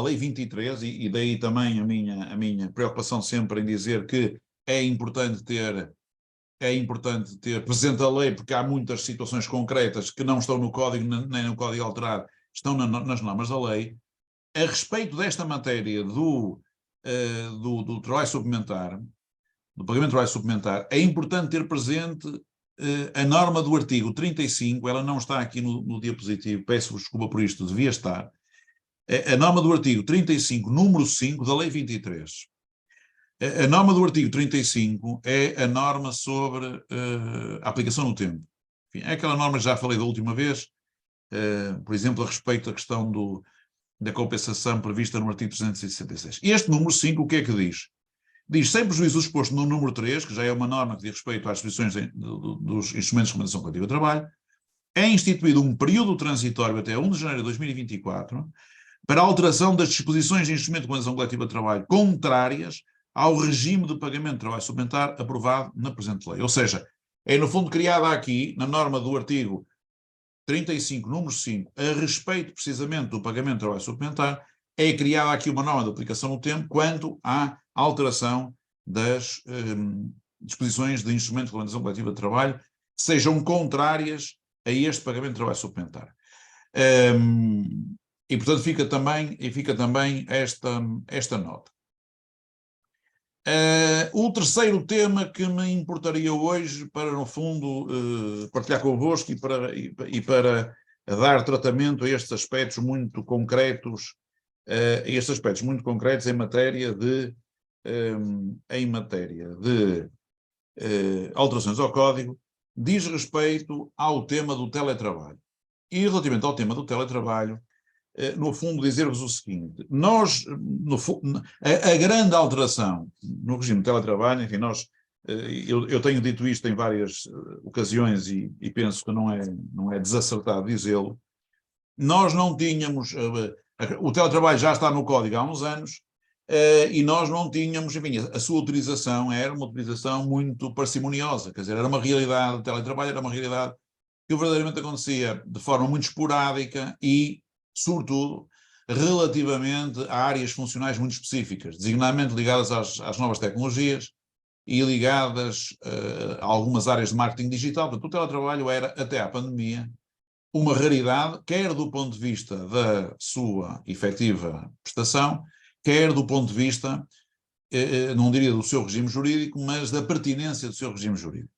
lei 23, e daí também a minha preocupação sempre em dizer que é importante ter presente a lei, porque há muitas situações concretas que não estão no Código, nem no Código alterado, estão nas normas da lei. A respeito desta matéria do trabalho suplementar, do pagamento de trabalho suplementar, é importante ter presente a norma do artigo 35, ela não está aqui no diapositivo, peço-vos desculpa por isto, devia estar. A norma do artigo 35, número 5 da lei 23. A norma do artigo 35 é a norma sobre a aplicação no tempo. Enfim, é aquela norma que já falei da última vez, por exemplo, a respeito da questão da compensação prevista no artigo 366. Este número 5, o que é que diz? Diz, sem prejuízo do exposto no número 3, que já é uma norma que diz respeito às disposições dos instrumentos de recomendação coletiva de trabalho, é instituído um período transitório até 1 de janeiro de 2024 para a alteração das disposições de instrumento de recomendação coletiva de trabalho contrárias ao regime de pagamento de trabalho suplementar aprovado na presente lei. Ou seja, É, no fundo, criada aqui, na norma do artigo 35, número 5, a respeito precisamente do pagamento de trabalho suplementar, é criada aqui uma norma de aplicação no tempo quanto à alteração das disposições de instrumentos de regulamentação coletiva de trabalho que sejam contrárias a este pagamento de trabalho suplementar. E, portanto, fica também esta nota. O terceiro tema que me importaria hoje para, no fundo, partilhar convosco e para dar tratamento a estes aspectos muito concretos, em matéria de alterações ao Código, diz respeito ao tema do teletrabalho. E relativamente ao tema do teletrabalho, no fundo, dizer-vos o seguinte: nós, a grande alteração no regime de teletrabalho, enfim, eu tenho dito isto em várias ocasiões e penso que não é desacertado dizê-lo, nós não tínhamos, o teletrabalho já está no Código há uns anos, e nós não tínhamos, enfim, a sua utilização era uma utilização muito parcimoniosa, quer dizer, era uma realidade, o teletrabalho era uma realidade que verdadeiramente acontecia de forma muito esporádica e, sobretudo, relativamente a áreas funcionais muito específicas, designadamente ligadas às novas tecnologias e ligadas a algumas áreas de marketing digital. Portanto, o teletrabalho era, até à pandemia, uma raridade, quer do ponto de vista da sua efetiva prestação, quer do ponto de vista, não diria do seu regime jurídico, mas da pertinência do seu regime jurídico.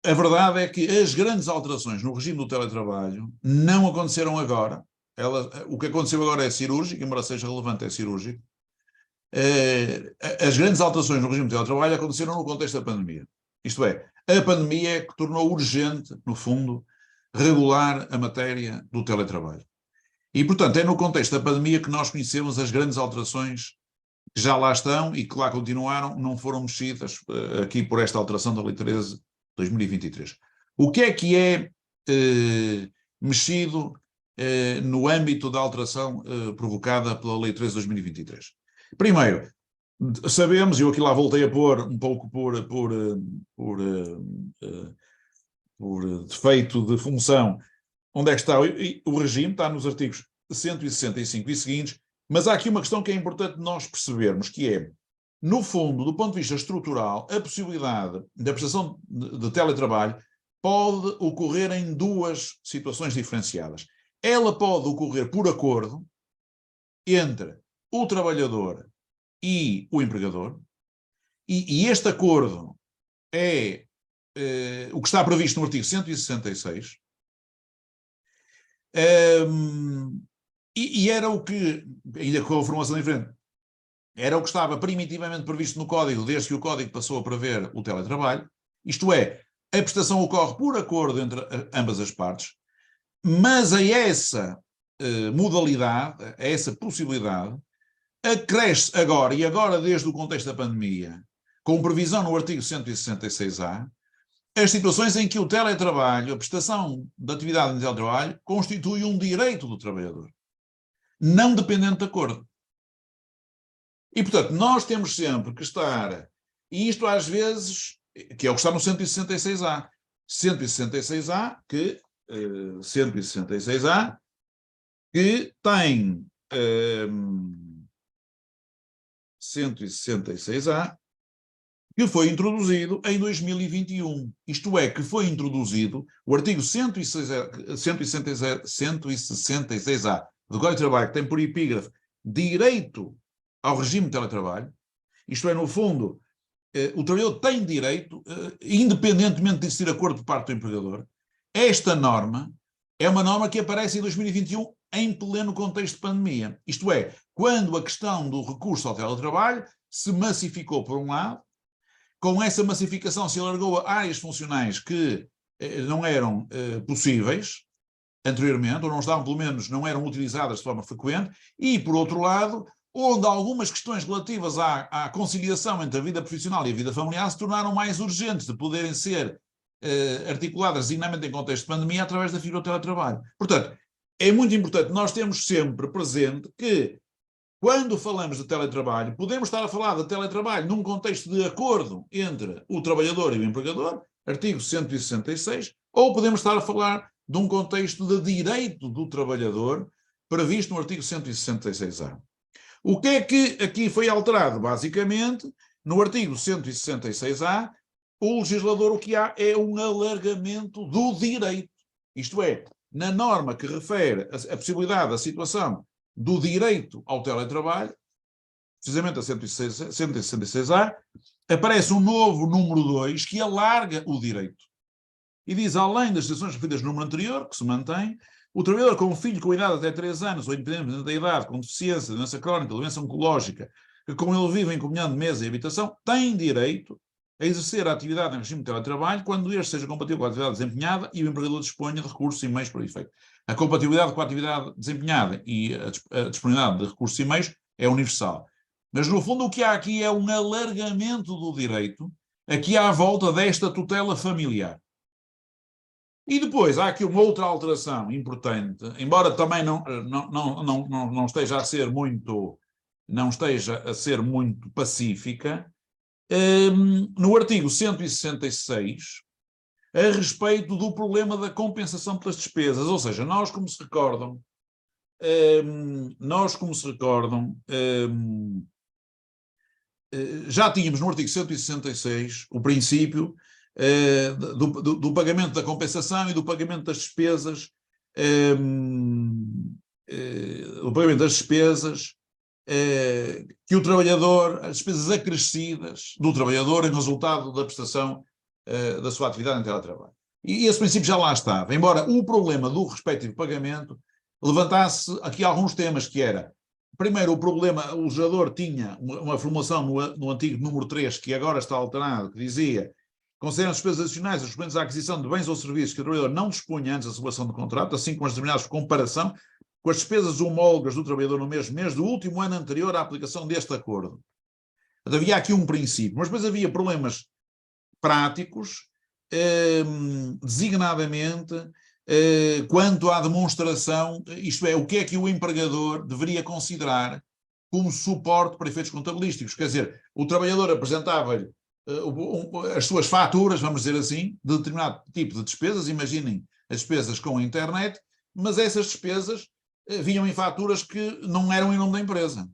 A verdade é que as grandes alterações no regime do teletrabalho não aconteceram agora. O que aconteceu agora é cirúrgico, embora seja relevante, é cirúrgico. As grandes alterações no regime do teletrabalho aconteceram no contexto da pandemia. Isto é, a pandemia é que tornou urgente, no fundo, regular a matéria do teletrabalho. E, portanto, é no contexto da pandemia que nós conhecemos as grandes alterações que já lá estão e que lá continuaram, não foram mexidas aqui por esta alteração da Lei 13 de 2023. O que é mexido no âmbito da alteração provocada pela Lei 13 de 2023? Primeiro, sabemos, e eu aqui lá voltei a pôr um pouco por defeito de função, onde é que está o regime, está nos artigos 165 e seguintes, mas há aqui uma questão que é importante nós percebermos, que é, no fundo, do ponto de vista estrutural, a possibilidade da prestação de teletrabalho pode ocorrer em duas situações diferenciadas. Ela pode ocorrer por acordo entre o trabalhador e o empregador, e este acordo é o que está previsto no artigo 166, e era o que, ainda com a formação diferente, era o que estava primitivamente previsto no Código, desde que o Código passou a prever o teletrabalho, isto é, a prestação ocorre por acordo entre ambas as partes, mas a essa modalidade, a essa possibilidade, acresce agora, e agora desde o contexto da pandemia, com previsão no artigo 166A, as situações em que o teletrabalho, a prestação de atividade de teletrabalho, constitui um direito do trabalhador, não dependente de acordo. E, portanto, nós temos sempre que estar, e isto às vezes, que é o que está no 166A, 166A que tem 166A que foi introduzido em 2021. Isto é, que foi introduzido o artigo 166A do Código de Trabalho, que tem por epígrafe direito ao regime de teletrabalho. Isto é, no fundo, o trabalhador tem direito, independentemente de existir acordo por parte do empregador. Esta norma é uma norma que aparece em 2021 em pleno contexto de pandemia. Isto é, quando a questão do recurso ao teletrabalho se massificou por um lado, com essa massificação se alargou a áreas funcionais que não eram possíveis anteriormente, ou não estavam, pelo menos, não eram utilizadas de forma frequente, e, por outro lado, onde algumas questões relativas à conciliação entre a vida profissional e a vida familiar se tornaram mais urgentes de poderem ser articuladas, designadamente em contexto de pandemia, através da fibra do teletrabalho. Portanto, é muito importante nós termos sempre presente que quando falamos de teletrabalho, podemos estar a falar de teletrabalho num contexto de acordo entre o trabalhador e o empregador, artigo 166, ou podemos estar a falar de um contexto de direito do trabalhador, previsto no artigo 166A. O que é que aqui foi alterado? Basicamente, no artigo 166A, o legislador o que há é um alargamento do direito. Isto é, na norma que refere a possibilidade da situação do direito ao teletrabalho, precisamente a 166A, aparece um novo número 2 que alarga o direito. E diz, além das situações referidas no número anterior, que se mantém, o trabalhador com um filho com idade até 3 anos, ou independente da idade, com deficiência, doença crónica, doença oncológica, que com ele vive em comunhão de mesa e habitação, tem direito a exercer a atividade em regime de teletrabalho quando este seja compatível com a atividade desempenhada e o empregador disponha de recursos e meios para o efeito. A compatibilidade com a atividade desempenhada e a disponibilidade de recursos e meios é universal. Mas, no fundo, o que há aqui é um alargamento do direito aqui à volta desta tutela familiar. E depois há aqui uma outra alteração importante, embora também não esteja a ser muito, não esteja a ser muito pacífica, no artigo 166, a respeito do problema da compensação pelas despesas. Ou seja, nós, como se recordam, já tínhamos no artigo 166 o princípio do pagamento da compensação e do pagamento das despesas, que o trabalhador, as despesas acrescidas do trabalhador em resultado da prestação da sua atividade em teletrabalho. E esse princípio já lá estava, embora o problema do respectivo pagamento levantasse aqui alguns temas, que era, primeiro, o problema, o legislador tinha uma formulação no antigo número 3, que agora está alterado, que dizia: consideram despesas adicionais as correspondentes à aquisição de bens ou serviços que o trabalhador não dispunha antes da celebração do contrato, assim como as determinadas por comparação com as despesas homólogas do trabalhador no mesmo mês do último ano anterior à aplicação deste acordo. Havia aqui um princípio, mas depois havia problemas práticos, designadamente, quanto à demonstração, isto é, o que é que o empregador deveria considerar como suporte para efeitos contabilísticos. Quer dizer, o trabalhador apresentava-lhe as suas faturas, vamos dizer assim, de determinado tipo de despesas, imaginem as despesas com a internet, mas essas despesas vinham em faturas que não eram em nome da empresa.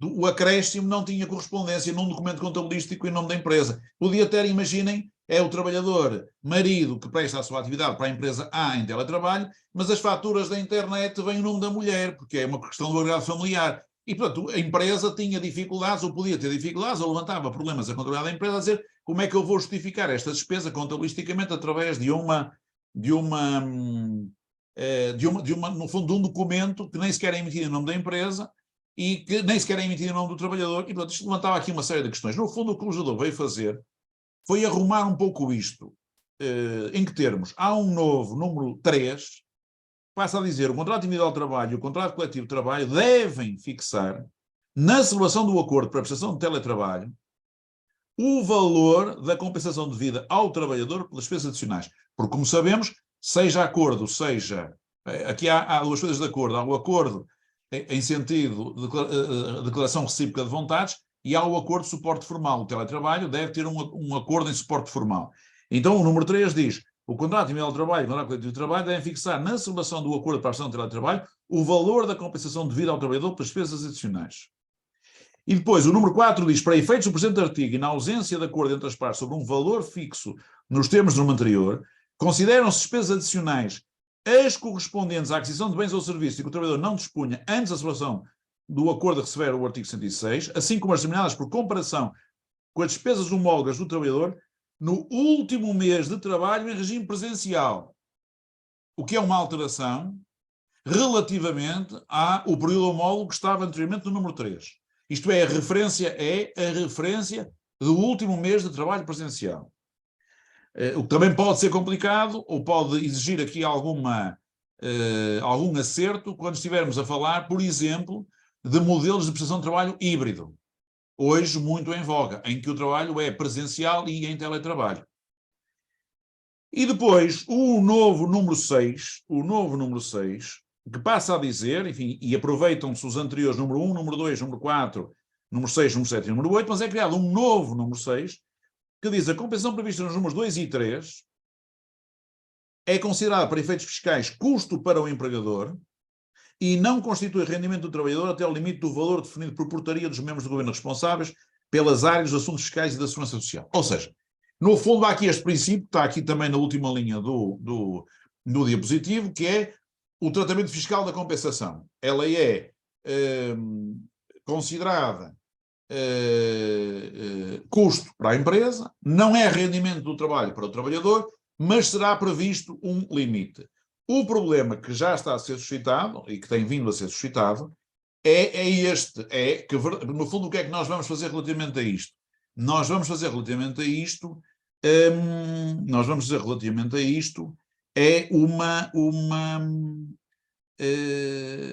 O acréscimo não tinha correspondência num documento contabilístico em nome da empresa. Podia ter, imaginem, é o trabalhador marido que presta a sua atividade para a empresa A em teletrabalho, mas as faturas da internet vêm em nome da mulher, porque é uma questão do agregado familiar. E, portanto, a empresa tinha dificuldades, ou podia ter dificuldades, ou levantava problemas a contabilidade da empresa, a dizer como é que eu vou justificar esta despesa contabilisticamente através no fundo, de um documento que nem sequer é emitido em nome da empresa e que nem sequer é emitido em nome do trabalhador. E, portanto, isto levantava aqui uma série de questões. No fundo, o que o legislador veio fazer foi arrumar um pouco isto. Em que termos? Há um novo número 3, passa a dizer: o contrato individual de trabalho e o contrato coletivo de trabalho devem fixar, na celebração do acordo para a prestação de teletrabalho, o valor da compensação devida ao trabalhador pelas despesas adicionais. Porque, como sabemos, seja acordo, seja... Aqui há duas coisas de acordo. Há o acordo em sentido de declaração recíproca de vontades e há o acordo de suporte formal. O teletrabalho deve ter um acordo em suporte formal. Então, o número 3 diz: o contrato individual de trabalho e o contrato coletivo de trabalho devem fixar, na celebração do acordo para a prestação de teletrabalho, o valor da compensação devida ao trabalhador pelas despesas adicionais. E depois, o número 4 diz: para efeitos do presente artigo e na ausência de acordo entre as partes sobre um valor fixo nos termos do número anterior, consideram-se despesas adicionais as correspondentes à aquisição de bens ou serviços e que o trabalhador não dispunha antes da celebração do acordo a que se refere o artigo 106, assim como as determinadas por comparação com as despesas homólogas do trabalhador no último mês de trabalho em regime presencial, o que é uma alteração relativamente ao período homólogo que estava anteriormente no número 3. Isto é, a referência do último mês de trabalho presencial. O que também pode ser complicado, ou pode exigir aqui algum acerto, quando estivermos a falar, por exemplo, de modelos de prestação de trabalho híbrido. Hoje muito em voga, em que o trabalho é presencial e em teletrabalho. E depois, o novo número 6 que passa a dizer, enfim, e aproveitam-se os anteriores número 1, número 2, número 4, número 6, número 7 e número 8, mas é criado um novo número 6, que diz a compensação prevista nos números 2 e 3 é considerada para efeitos fiscais custo para o empregador e não constitui rendimento do trabalhador até ao limite do valor definido por portaria dos membros do governo responsáveis pelas áreas dos assuntos fiscais e da segurança social. Ou seja, no fundo há aqui este princípio, está aqui também na última linha do diapositivo, que é o tratamento fiscal da compensação. Ela é considerada custo para a empresa, não é rendimento do trabalho para o trabalhador, mas será previsto um limite. O problema que já está a ser suscitado, e que tem vindo a ser suscitado, é que, no fundo, o que é que nós vamos fazer relativamente a isto? Nós vamos fazer relativamente a isto,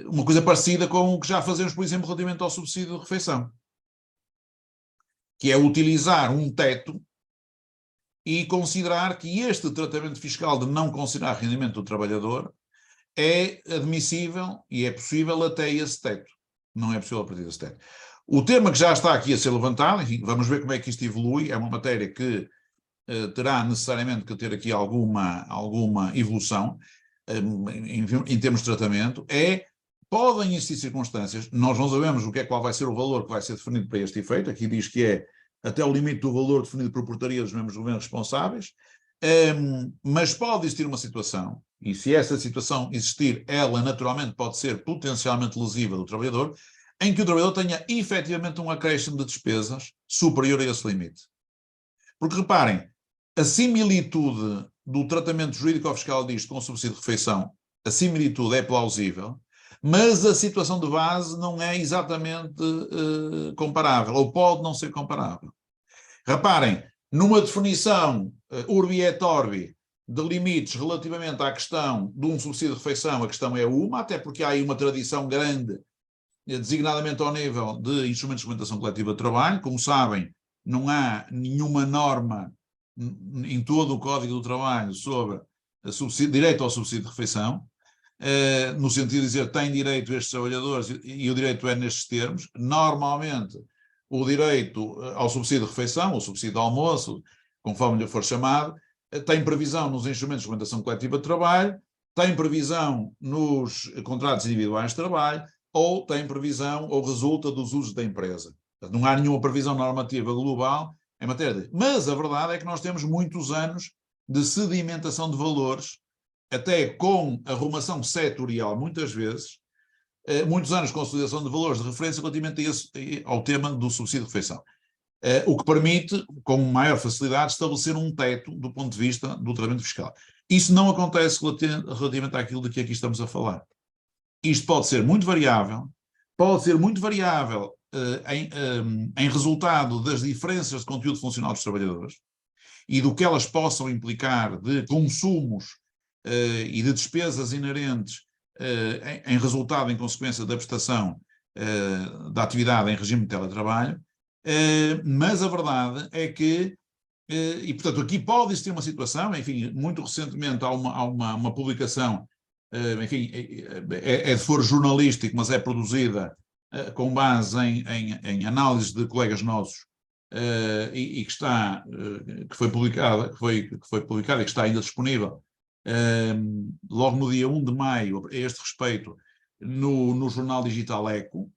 uma coisa parecida com o que já fazemos, por exemplo, relativamente ao subsídio de refeição, que é utilizar um teto e considerar que este tratamento fiscal de não considerar rendimento do trabalhador é admissível e é possível até esse teto. Não é possível a partir desse teto. O tema que já está aqui a ser levantado, enfim, vamos ver como é que isto evolui, é uma matéria que terá necessariamente que ter aqui alguma evolução em termos de tratamento, podem existir circunstâncias, nós não sabemos qual vai ser o valor que vai ser definido para este efeito, aqui diz que é até o limite do valor definido por portaria dos membros do governo responsáveis, mas pode existir uma situação, e se essa situação existir, ela naturalmente pode ser potencialmente lesiva do trabalhador, em que o trabalhador tenha efetivamente um acréscimo de despesas superior a esse limite. Porque reparem, a similitude do tratamento jurídico ou fiscal disto com o subsídio de refeição, a similitude é plausível, mas a situação de base não é exatamente comparável, ou pode não ser comparável. Reparem, numa definição urbi et orbi de limites relativamente à questão de um subsídio de refeição, a questão é uma, até porque há aí uma tradição grande, designadamente ao nível de instrumentos de regulamentação coletiva de trabalho. Como sabem, não há nenhuma norma em todo o Código do Trabalho sobre direito ao subsídio de refeição, no sentido de dizer têm direito estes trabalhadores, e o direito é nestes termos. Normalmente, o direito ao subsídio de refeição, ou subsídio de almoço, conforme lhe for chamado, tem previsão nos instrumentos de regulamentação coletiva de trabalho, tem previsão nos contratos individuais de trabalho, ou tem previsão, ou resulta dos usos da empresa. Não há nenhuma previsão normativa global em matéria de... Mas a verdade é que nós temos muitos anos de sedimentação de valores, até com arrumação setorial, muitas vezes, muitos anos de consolidação de valores de referência relativamente ao tema do subsídio de refeição. O que permite, com maior facilidade, estabelecer um teto do ponto de vista do tratamento fiscal. Isso não acontece relativamente àquilo de que aqui estamos a falar. Isto pode ser muito variável em resultado das diferenças de conteúdo funcional dos trabalhadores e do que elas possam implicar de consumos e de despesas inerentes em resultado, em consequência da prestação da atividade em regime de teletrabalho, mas a verdade é que, e portanto aqui pode existir uma situação, enfim, muito recentemente há uma publicação, enfim, é de foro jornalístico, mas é produzida com base em análises de colegas nossos, e que foi publicada e que está ainda disponível logo no dia 1 de maio, a este respeito, no jornal digital Eco,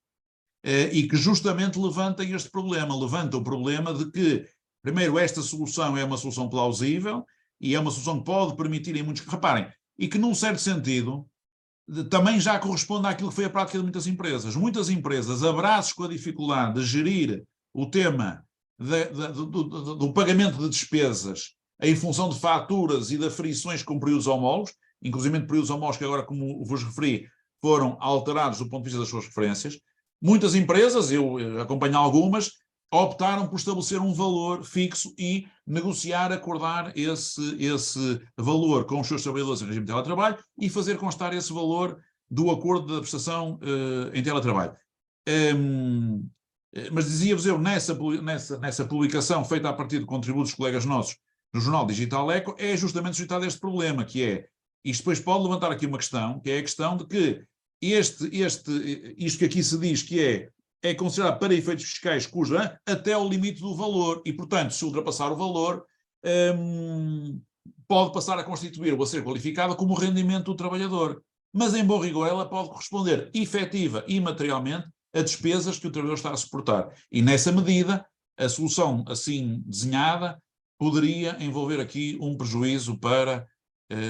e que justamente levanta este problema, levanta o problema de que, primeiro, esta solução é uma solução plausível e é uma solução que pode permitir em muitos... Reparem, e que num certo sentido também já corresponde àquilo que foi a prática de muitas empresas. Muitas empresas, abraços com a dificuldade de gerir o tema do pagamento de despesas em função de faturas e de aferições com períodos homólogos, inclusive períodos homólogos que agora, como vos referi, foram alterados do ponto de vista das suas referências. Muitas empresas, eu acompanho algumas, optaram por estabelecer um valor fixo e negociar, acordar esse valor com os seus trabalhadores em regime de teletrabalho e fazer constar esse valor do acordo da prestação em teletrabalho. Mas dizia-vos eu, nessa publicação feita a partir de contributos dos colegas nossos no jornal digital Eco, é justamente suscitado este problema, que é Isto depois pode levantar aqui uma questão, que é a questão de que isto que aqui se diz que é considerado para efeitos fiscais cuja até o limite do valor e, portanto, se ultrapassar o valor, pode passar a constituir ou a ser qualificada como rendimento do trabalhador. Mas, em bom rigor, ela pode corresponder efetiva e materialmente a despesas que o trabalhador está a suportar. E, nessa medida, a solução assim desenhada poderia envolver aqui um prejuízo para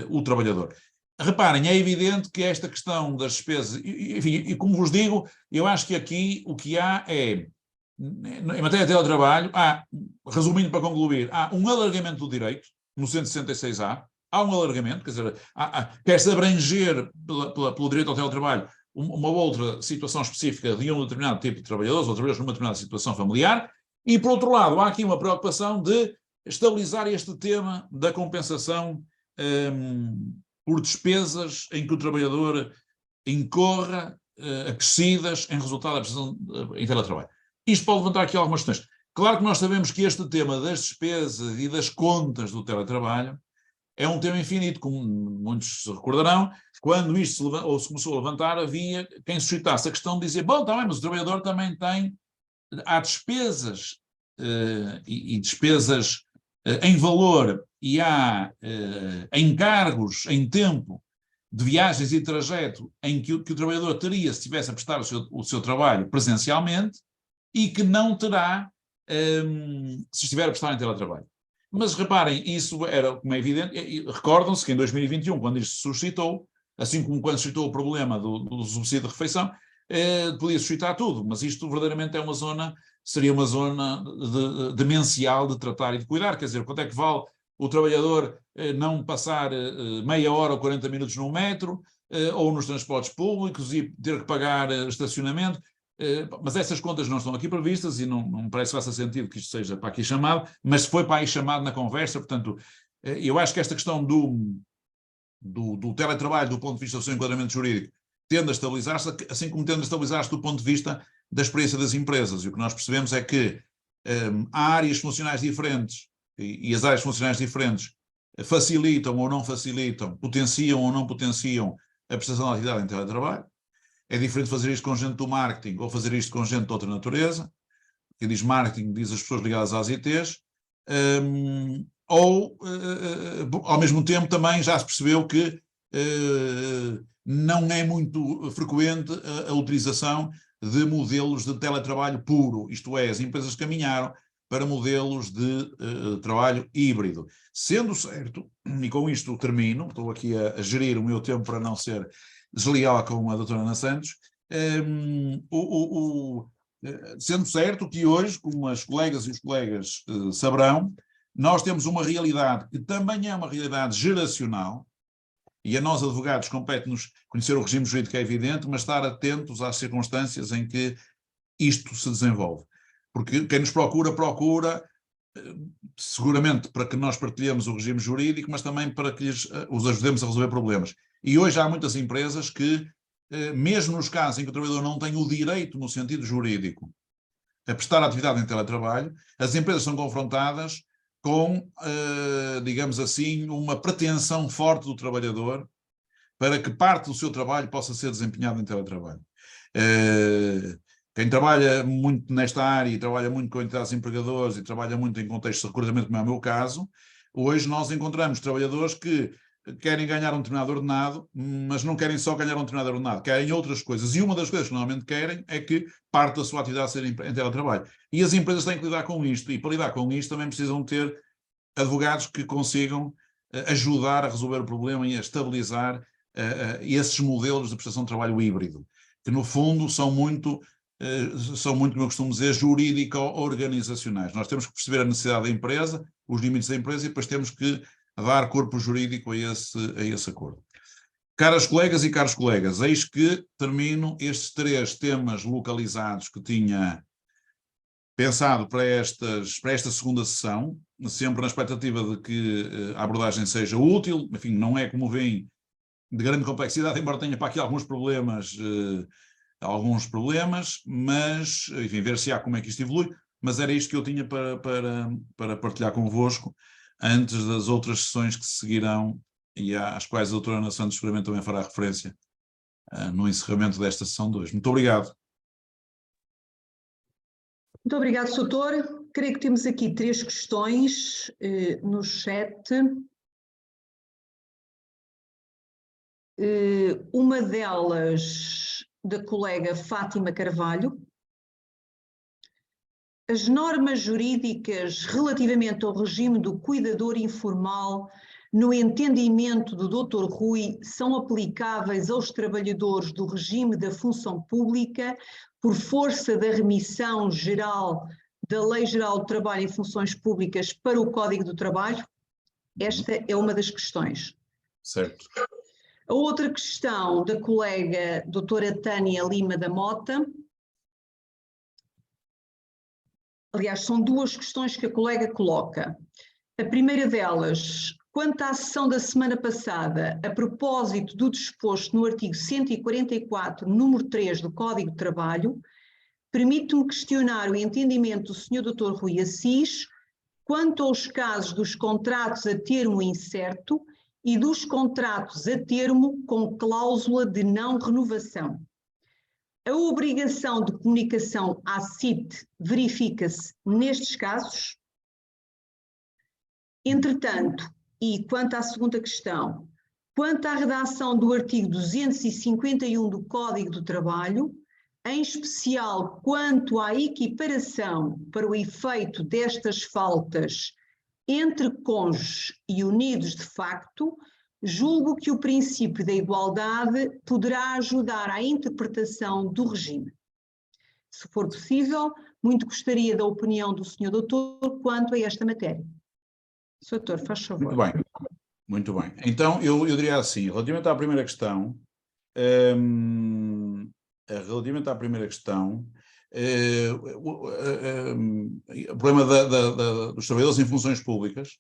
o trabalhador. Reparem, é evidente que esta questão das despesas, enfim, e como vos digo, eu acho que aqui o que há é, em matéria de teletrabalho, resumindo para concluir, há um alargamento do direito, no 166A, há um alargamento, quer dizer, quer-se abranger pelo direito ao teletrabalho uma outra situação específica de um determinado tipo de trabalhadores, ou trabalhadores numa determinada situação familiar, e por outro lado, há aqui uma preocupação de estabilizar este tema da compensação por despesas em que o trabalhador incorra acrescidas em resultado da prestação em teletrabalho. Isto pode levantar aqui algumas questões. Claro que nós sabemos que este tema das despesas e das contas do teletrabalho é um tema infinito, como muitos se recordarão. Quando isto se começou a levantar, havia quem suscitasse a questão de dizer, bom, está bem, mas o trabalhador também há despesas e despesas em valor e há encargos em tempo de viagens e trajeto em que o trabalhador teria se estivesse a prestar o seu trabalho presencialmente e que não terá se estiver a prestar em teletrabalho. Mas reparem, isso era, como é evidente, recordam-se que em 2021, quando isto se suscitou, assim como quando suscitou o problema do subsídio de refeição, podia suscitar tudo, mas isto verdadeiramente seria uma zona demencial de tratar e de cuidar, quer dizer, quanto é que vale o trabalhador não passar meia hora ou 40 minutos no metro, ou nos transportes públicos e ter que pagar estacionamento, mas essas contas não estão aqui previstas e não me parece que faça sentido que isto seja para aqui chamado, mas foi para aí chamado na conversa, portanto, eu acho que esta questão do teletrabalho do ponto de vista do seu enquadramento jurídico tende a estabilizar-se, assim como tende a estabilizar-se do ponto de vista da experiência das empresas. E o que nós percebemos é que há áreas funcionais diferentes e as áreas funcionais diferentes facilitam ou não facilitam, potenciam ou não potenciam a prestação da atividade em teletrabalho. É diferente fazer isto com gente do marketing ou fazer isto com gente de outra natureza. Quem diz marketing diz as pessoas ligadas às ITs. Ao mesmo tempo, também já se percebeu que não é muito frequente a utilização de modelos de teletrabalho puro, isto é, as empresas caminharam para modelos de trabalho híbrido. Sendo certo, e com isto termino, estou aqui a gerir o meu tempo para não ser desleal com a doutora Ana Santos, sendo certo que hoje, como as colegas e os colegas saberão, nós temos uma realidade que também é uma realidade geracional, e a nós advogados compete-nos conhecer o regime jurídico, é evidente, mas estar atentos às circunstâncias em que isto se desenvolve. Porque quem nos procura seguramente para que nós partilhemos o regime jurídico, mas também para que os ajudemos a resolver problemas. E hoje há muitas empresas que, mesmo nos casos em que o trabalhador não tem o direito, no sentido jurídico, a prestar atividade em teletrabalho, as empresas são confrontadas com, digamos assim, uma pretensão forte do trabalhador para que parte do seu trabalho possa ser desempenhado em teletrabalho. Quem trabalha muito nesta área e trabalha muito com entidades empregadoras e trabalha muito em contexto de recrutamento, como é o meu caso, hoje nós encontramos trabalhadores que querem ganhar um determinado ordenado, mas não querem só ganhar um determinado ordenado, querem outras coisas. E uma das coisas que normalmente querem é que parte da sua atividade seja em teletrabalho. E as empresas têm que lidar com isto, e para lidar com isto também precisam ter advogados que consigam ajudar a resolver o problema e a estabilizar esses modelos de prestação de trabalho híbrido, que no fundo são muito, como eu costumo dizer, jurídico-organizacionais. Nós temos que perceber a necessidade da empresa, os limites da empresa, e depois temos que dar corpo jurídico a esse acordo. Caras colegas e caros colegas, eis que termino estes 3 temas localizados que tinha pensado para esta segunda sessão, sempre na expectativa de que a abordagem seja útil. Enfim, não é, como veem, de grande complexidade, embora tenha para aqui alguns problemas, mas, enfim, ver se há como é que isto evolui, mas era isto que eu tinha para partilhar convosco antes das outras sessões que seguirão e às quais a doutora Ana Santos seguramente também fará referência no encerramento desta sessão de hoje. Muito obrigado. Muito obrigado, Sr. Doutor. Creio que temos aqui 3 questões no chat. Uma delas da colega Fátima Carvalho. As normas jurídicas relativamente ao regime do cuidador informal, no entendimento do Dr. Rui, são aplicáveis aos trabalhadores do regime da função pública por força da remissão geral da Lei Geral do Trabalho em Funções Públicas para o Código do Trabalho? Esta é uma das questões. Certo. A outra questão da colega doutora Tânia Lima da Mota. Aliás, são 2 questões que a colega coloca. A primeira delas, quanto à sessão da semana passada, a propósito do disposto no artigo 144, número 3 do Código de Trabalho, permite-me questionar o entendimento do Sr. Dr. Rui Assis quanto aos casos dos contratos a termo incerto e dos contratos a termo com cláusula de não renovação. A obrigação de comunicação à CIT verifica-se nestes casos? Entretanto, e quanto à segunda questão, quanto à redação do artigo 251 do Código do Trabalho, em especial quanto à equiparação para o efeito destas faltas entre cônjuges e unidos de facto, julgo que o princípio da igualdade poderá ajudar à interpretação do regime. Se for possível, muito gostaria da opinião do Sr. Doutor quanto a esta matéria. Sr. Doutor, faz favor. Muito bem, muito bem. Então, eu diria assim, relativamente à primeira questão, o problema dos trabalhadores em funções públicas,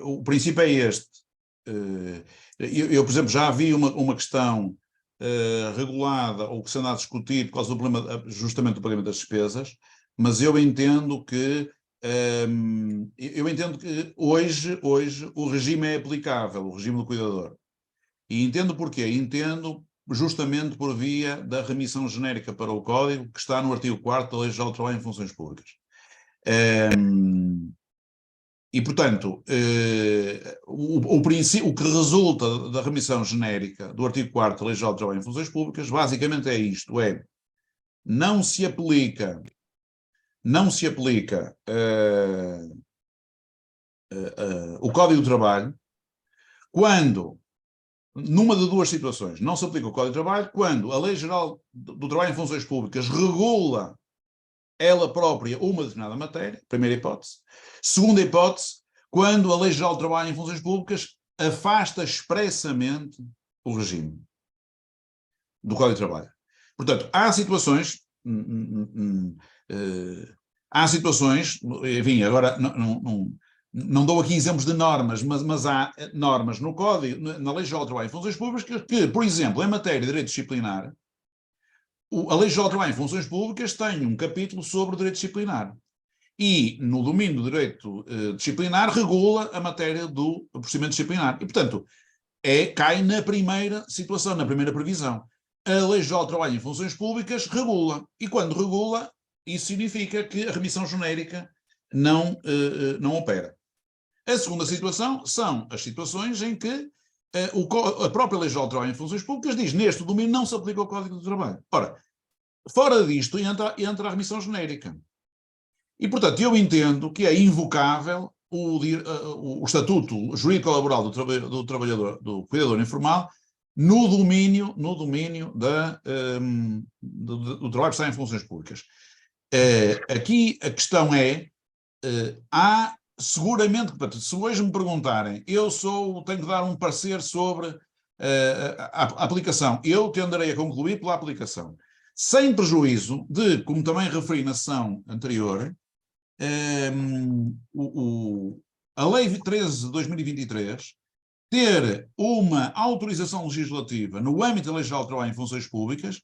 o princípio é este. Eu, por exemplo, já vi uma questão regulada, ou que se anda a discutir por causa do problema, justamente do pagamento das despesas, mas eu entendo que hoje o regime é aplicável, o regime do cuidador. E entendo porquê? Entendo justamente por via da remissão genérica para o Código, que está no artigo 4º da Lei Geral do Trabalho em Funções Públicas. E, portanto, o que resulta da remissão genérica do artigo 4º da Lei Geral do Trabalho em Funções Públicas, basicamente é isto, não se aplica o Código do Trabalho quando, numa de 2 situações, não se aplica o Código do Trabalho quando a Lei Geral do Trabalho em Funções Públicas regula ela própria uma determinada matéria, primeira hipótese. Segunda hipótese, quando a Lei Geral do Trabalho em Funções Públicas afasta expressamente o regime do Código do Trabalho. Portanto, há situações, enfim, agora não dou aqui exemplos de normas, mas há normas no Código, na Lei Geral do Trabalho em Funções Públicas, que, por exemplo, em matéria de direito disciplinar, a Lei Geral do Trabalho em Funções Públicas tem um capítulo sobre o direito disciplinar. E, no domínio do direito disciplinar, regula a matéria do procedimento disciplinar. E, portanto, cai na primeira situação, na primeira previsão. A Lei Geral do Trabalho em Funções Públicas regula. E, quando regula, isso significa que a remissão genérica não opera. A segunda situação são as situações em que a própria Lei Geral do Trabalho em Funções Públicas diz neste domínio não se aplica o Código do Trabalho. Ora, fora disto entra a remissão genérica. E, portanto, eu entendo que é invocável o Estatuto Jurídico-Laboral do Trabalhador, do Cuidador Informal, no domínio do trabalho que está em funções públicas. Aqui a questão há seguramente, se hoje me perguntarem, tenho que dar um parecer sobre a aplicação, eu tenderei a concluir pela aplicação, sem prejuízo de, como também referi na sessão anterior, a Lei 13 de 2023 ter uma autorização legislativa no âmbito da Lei Geral do Trabalho em Funções Públicas,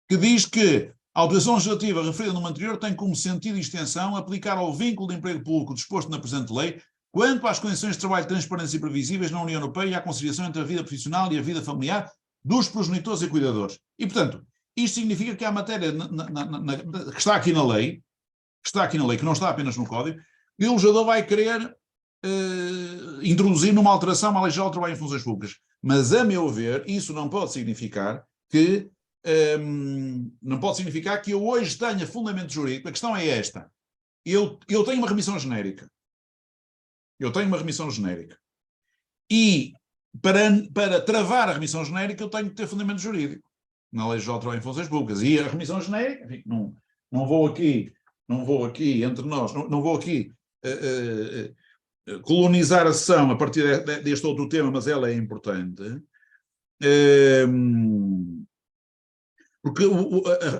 que diz que a autorização legislativa referida no anterior tem como sentido e extensão aplicar ao vínculo de emprego público disposto na presente lei quanto às condições de trabalho transparentes e previsíveis na União Europeia e à conciliação entre a vida profissional e a vida familiar dos progenitores e cuidadores. E, portanto, isto significa que há matéria que está aqui na lei, que não está apenas no Código, e o legislador vai querer introduzir numa alteração à Lei Geral do Trabalho em Funções Públicas. Mas, a meu ver, isso não pode significar que eu hoje tenha fundamento jurídico. A questão é esta. Eu tenho uma remissão genérica. E para travar a remissão genérica eu tenho que ter fundamento jurídico na Lei Geral do Trabalho em Funções Públicas. E a remissão genérica, enfim, não vou aqui entre nós, não vou aqui colonizar a sessão a partir deste outro tema, mas ela é importante. Porque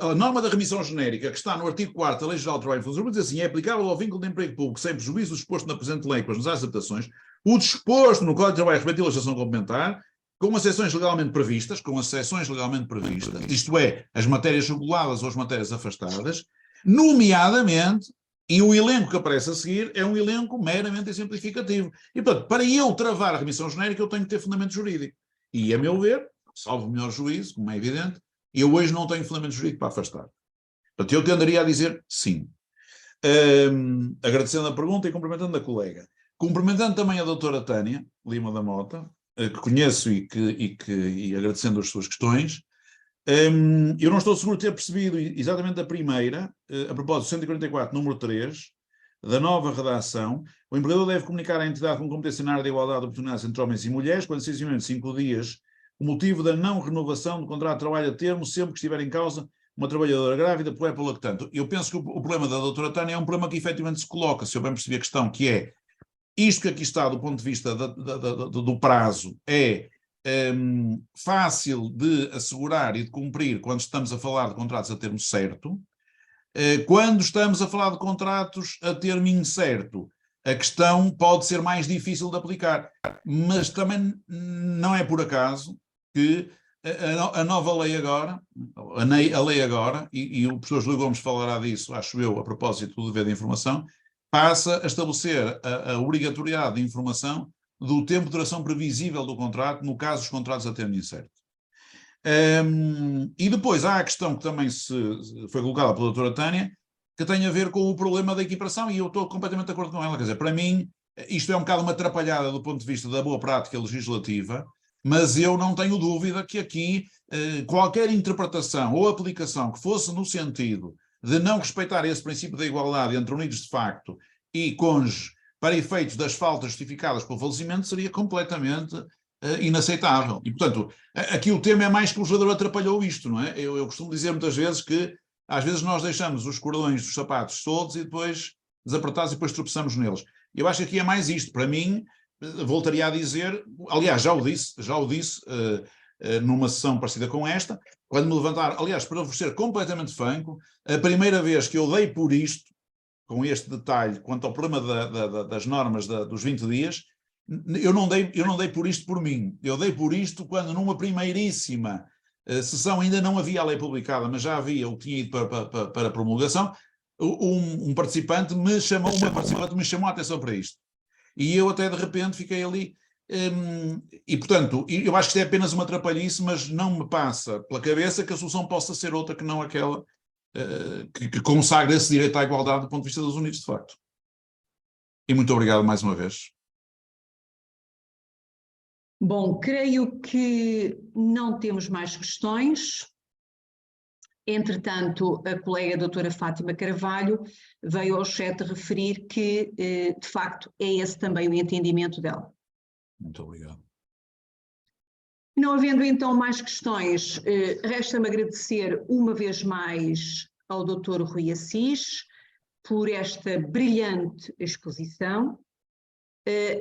a norma da remissão genérica, que está no artigo 4º da Lei Geral do Trabalho em Funções Públicas, diz assim: é aplicável ao vínculo de emprego público, sem prejuízo do disposto na presente lei com as necessárias adaptações, o disposto no Código de Trabalho respectivo à legislação complementar, com as exceções legalmente previstas, isto é, as matérias reguladas ou as matérias afastadas, nomeadamente, e o elenco que aparece a seguir é um elenco meramente exemplificativo. E, portanto, para eu travar a remissão genérica, eu tenho que ter fundamento jurídico. E, a meu ver, salvo o melhor juízo, como é evidente, eu hoje não tenho fundamento jurídico para afastar. Portanto, eu tenderia a dizer sim. Agradecendo a pergunta e cumprimentando a colega. Cumprimentando também a doutora Tânia Lima da Mota, que conheço e agradecendo as suas questões. Eu não estou seguro de ter percebido exatamente a primeira, a propósito do 144, número 3, da nova redação. O empregador deve comunicar à entidade com competência na área da igualdade de oportunidades entre homens e mulheres, quando sensivelmente 5 dias, o motivo da não renovação do contrato de trabalho a termo, sempre que estiver em causa uma trabalhadora grávida, por lactante. Eu penso que o problema da doutora Tânia é um problema que efetivamente se coloca, se eu bem percebi a questão, que é isto que aqui está do ponto de vista do prazo é fácil de assegurar e de cumprir quando estamos a falar de contratos a termo certo. Quando estamos a falar de contratos a termo incerto, a questão pode ser mais difícil de aplicar, mas também não é por acaso que a nova lei agora, a lei agora, e o professor Júlio Gomes falará disso, acho eu, a propósito do dever de informação, passa a estabelecer a obrigatoriedade de informação do tempo de duração previsível do contrato, no caso dos contratos a termo incerto. E depois há a questão que também foi colocada pela doutora Tânia, que tem a ver com o problema da equiparação, e eu estou completamente de acordo com ela. Quer dizer, para mim, isto é um bocado uma atrapalhada do ponto de vista da boa prática legislativa, mas eu não tenho dúvida que aqui qualquer interpretação ou aplicação que fosse no sentido de não respeitar esse princípio da igualdade entre unidos de facto e cônjuge para efeitos das faltas justificadas pelo falecimento seria completamente inaceitável. E, portanto, aqui o tema é mais que o legislador atrapalhou isto, não é? Eu costumo dizer muitas vezes que às vezes nós deixamos os cordões dos sapatos soltos e depois desapertados e depois tropeçamos neles. Eu acho que aqui é mais isto. Para mim, voltaria a dizer, aliás, já o disse numa sessão parecida com esta, quando me levantar, aliás, para vos ser completamente franco, a primeira vez que eu dei por isto, com este detalhe, quanto ao problema das normas dos 20 dias, eu não dei por isto por mim. Eu dei por isto quando numa primeiríssima sessão ainda não havia a lei publicada, mas já havia, o que tinha ido para promulgação, uma participante me chamou a atenção para isto. E eu até de repente fiquei ali, e portanto, eu acho que isto é apenas uma atrapalhice, mas não me passa pela cabeça que a solução possa ser outra que não aquela que consagra esse direito à igualdade do ponto de vista dos unidos de facto. E muito obrigado mais uma vez. Bom, creio que não temos mais questões. Entretanto, a colega doutora Fátima Carvalho veio ao chat referir que, de facto, é esse também o entendimento dela. Muito obrigado. Não havendo então mais questões, resta-me agradecer uma vez mais ao doutor Rui Assis por esta brilhante exposição.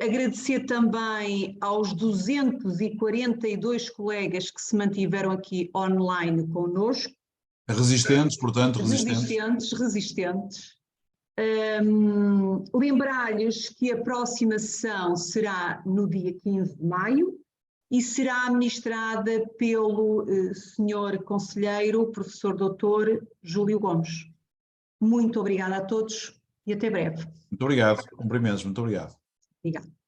Agradecer também aos 242 colegas que se mantiveram aqui online connosco. Resistentes, portanto, resistentes. Resistentes. Lembrar-lhes que a próxima sessão será no dia 15 de maio e será administrada pelo senhor conselheiro, professor doutor Júlio Gomes. Muito obrigada a todos e até breve. Muito obrigado. Cumprimentos, muito obrigado. Obrigada.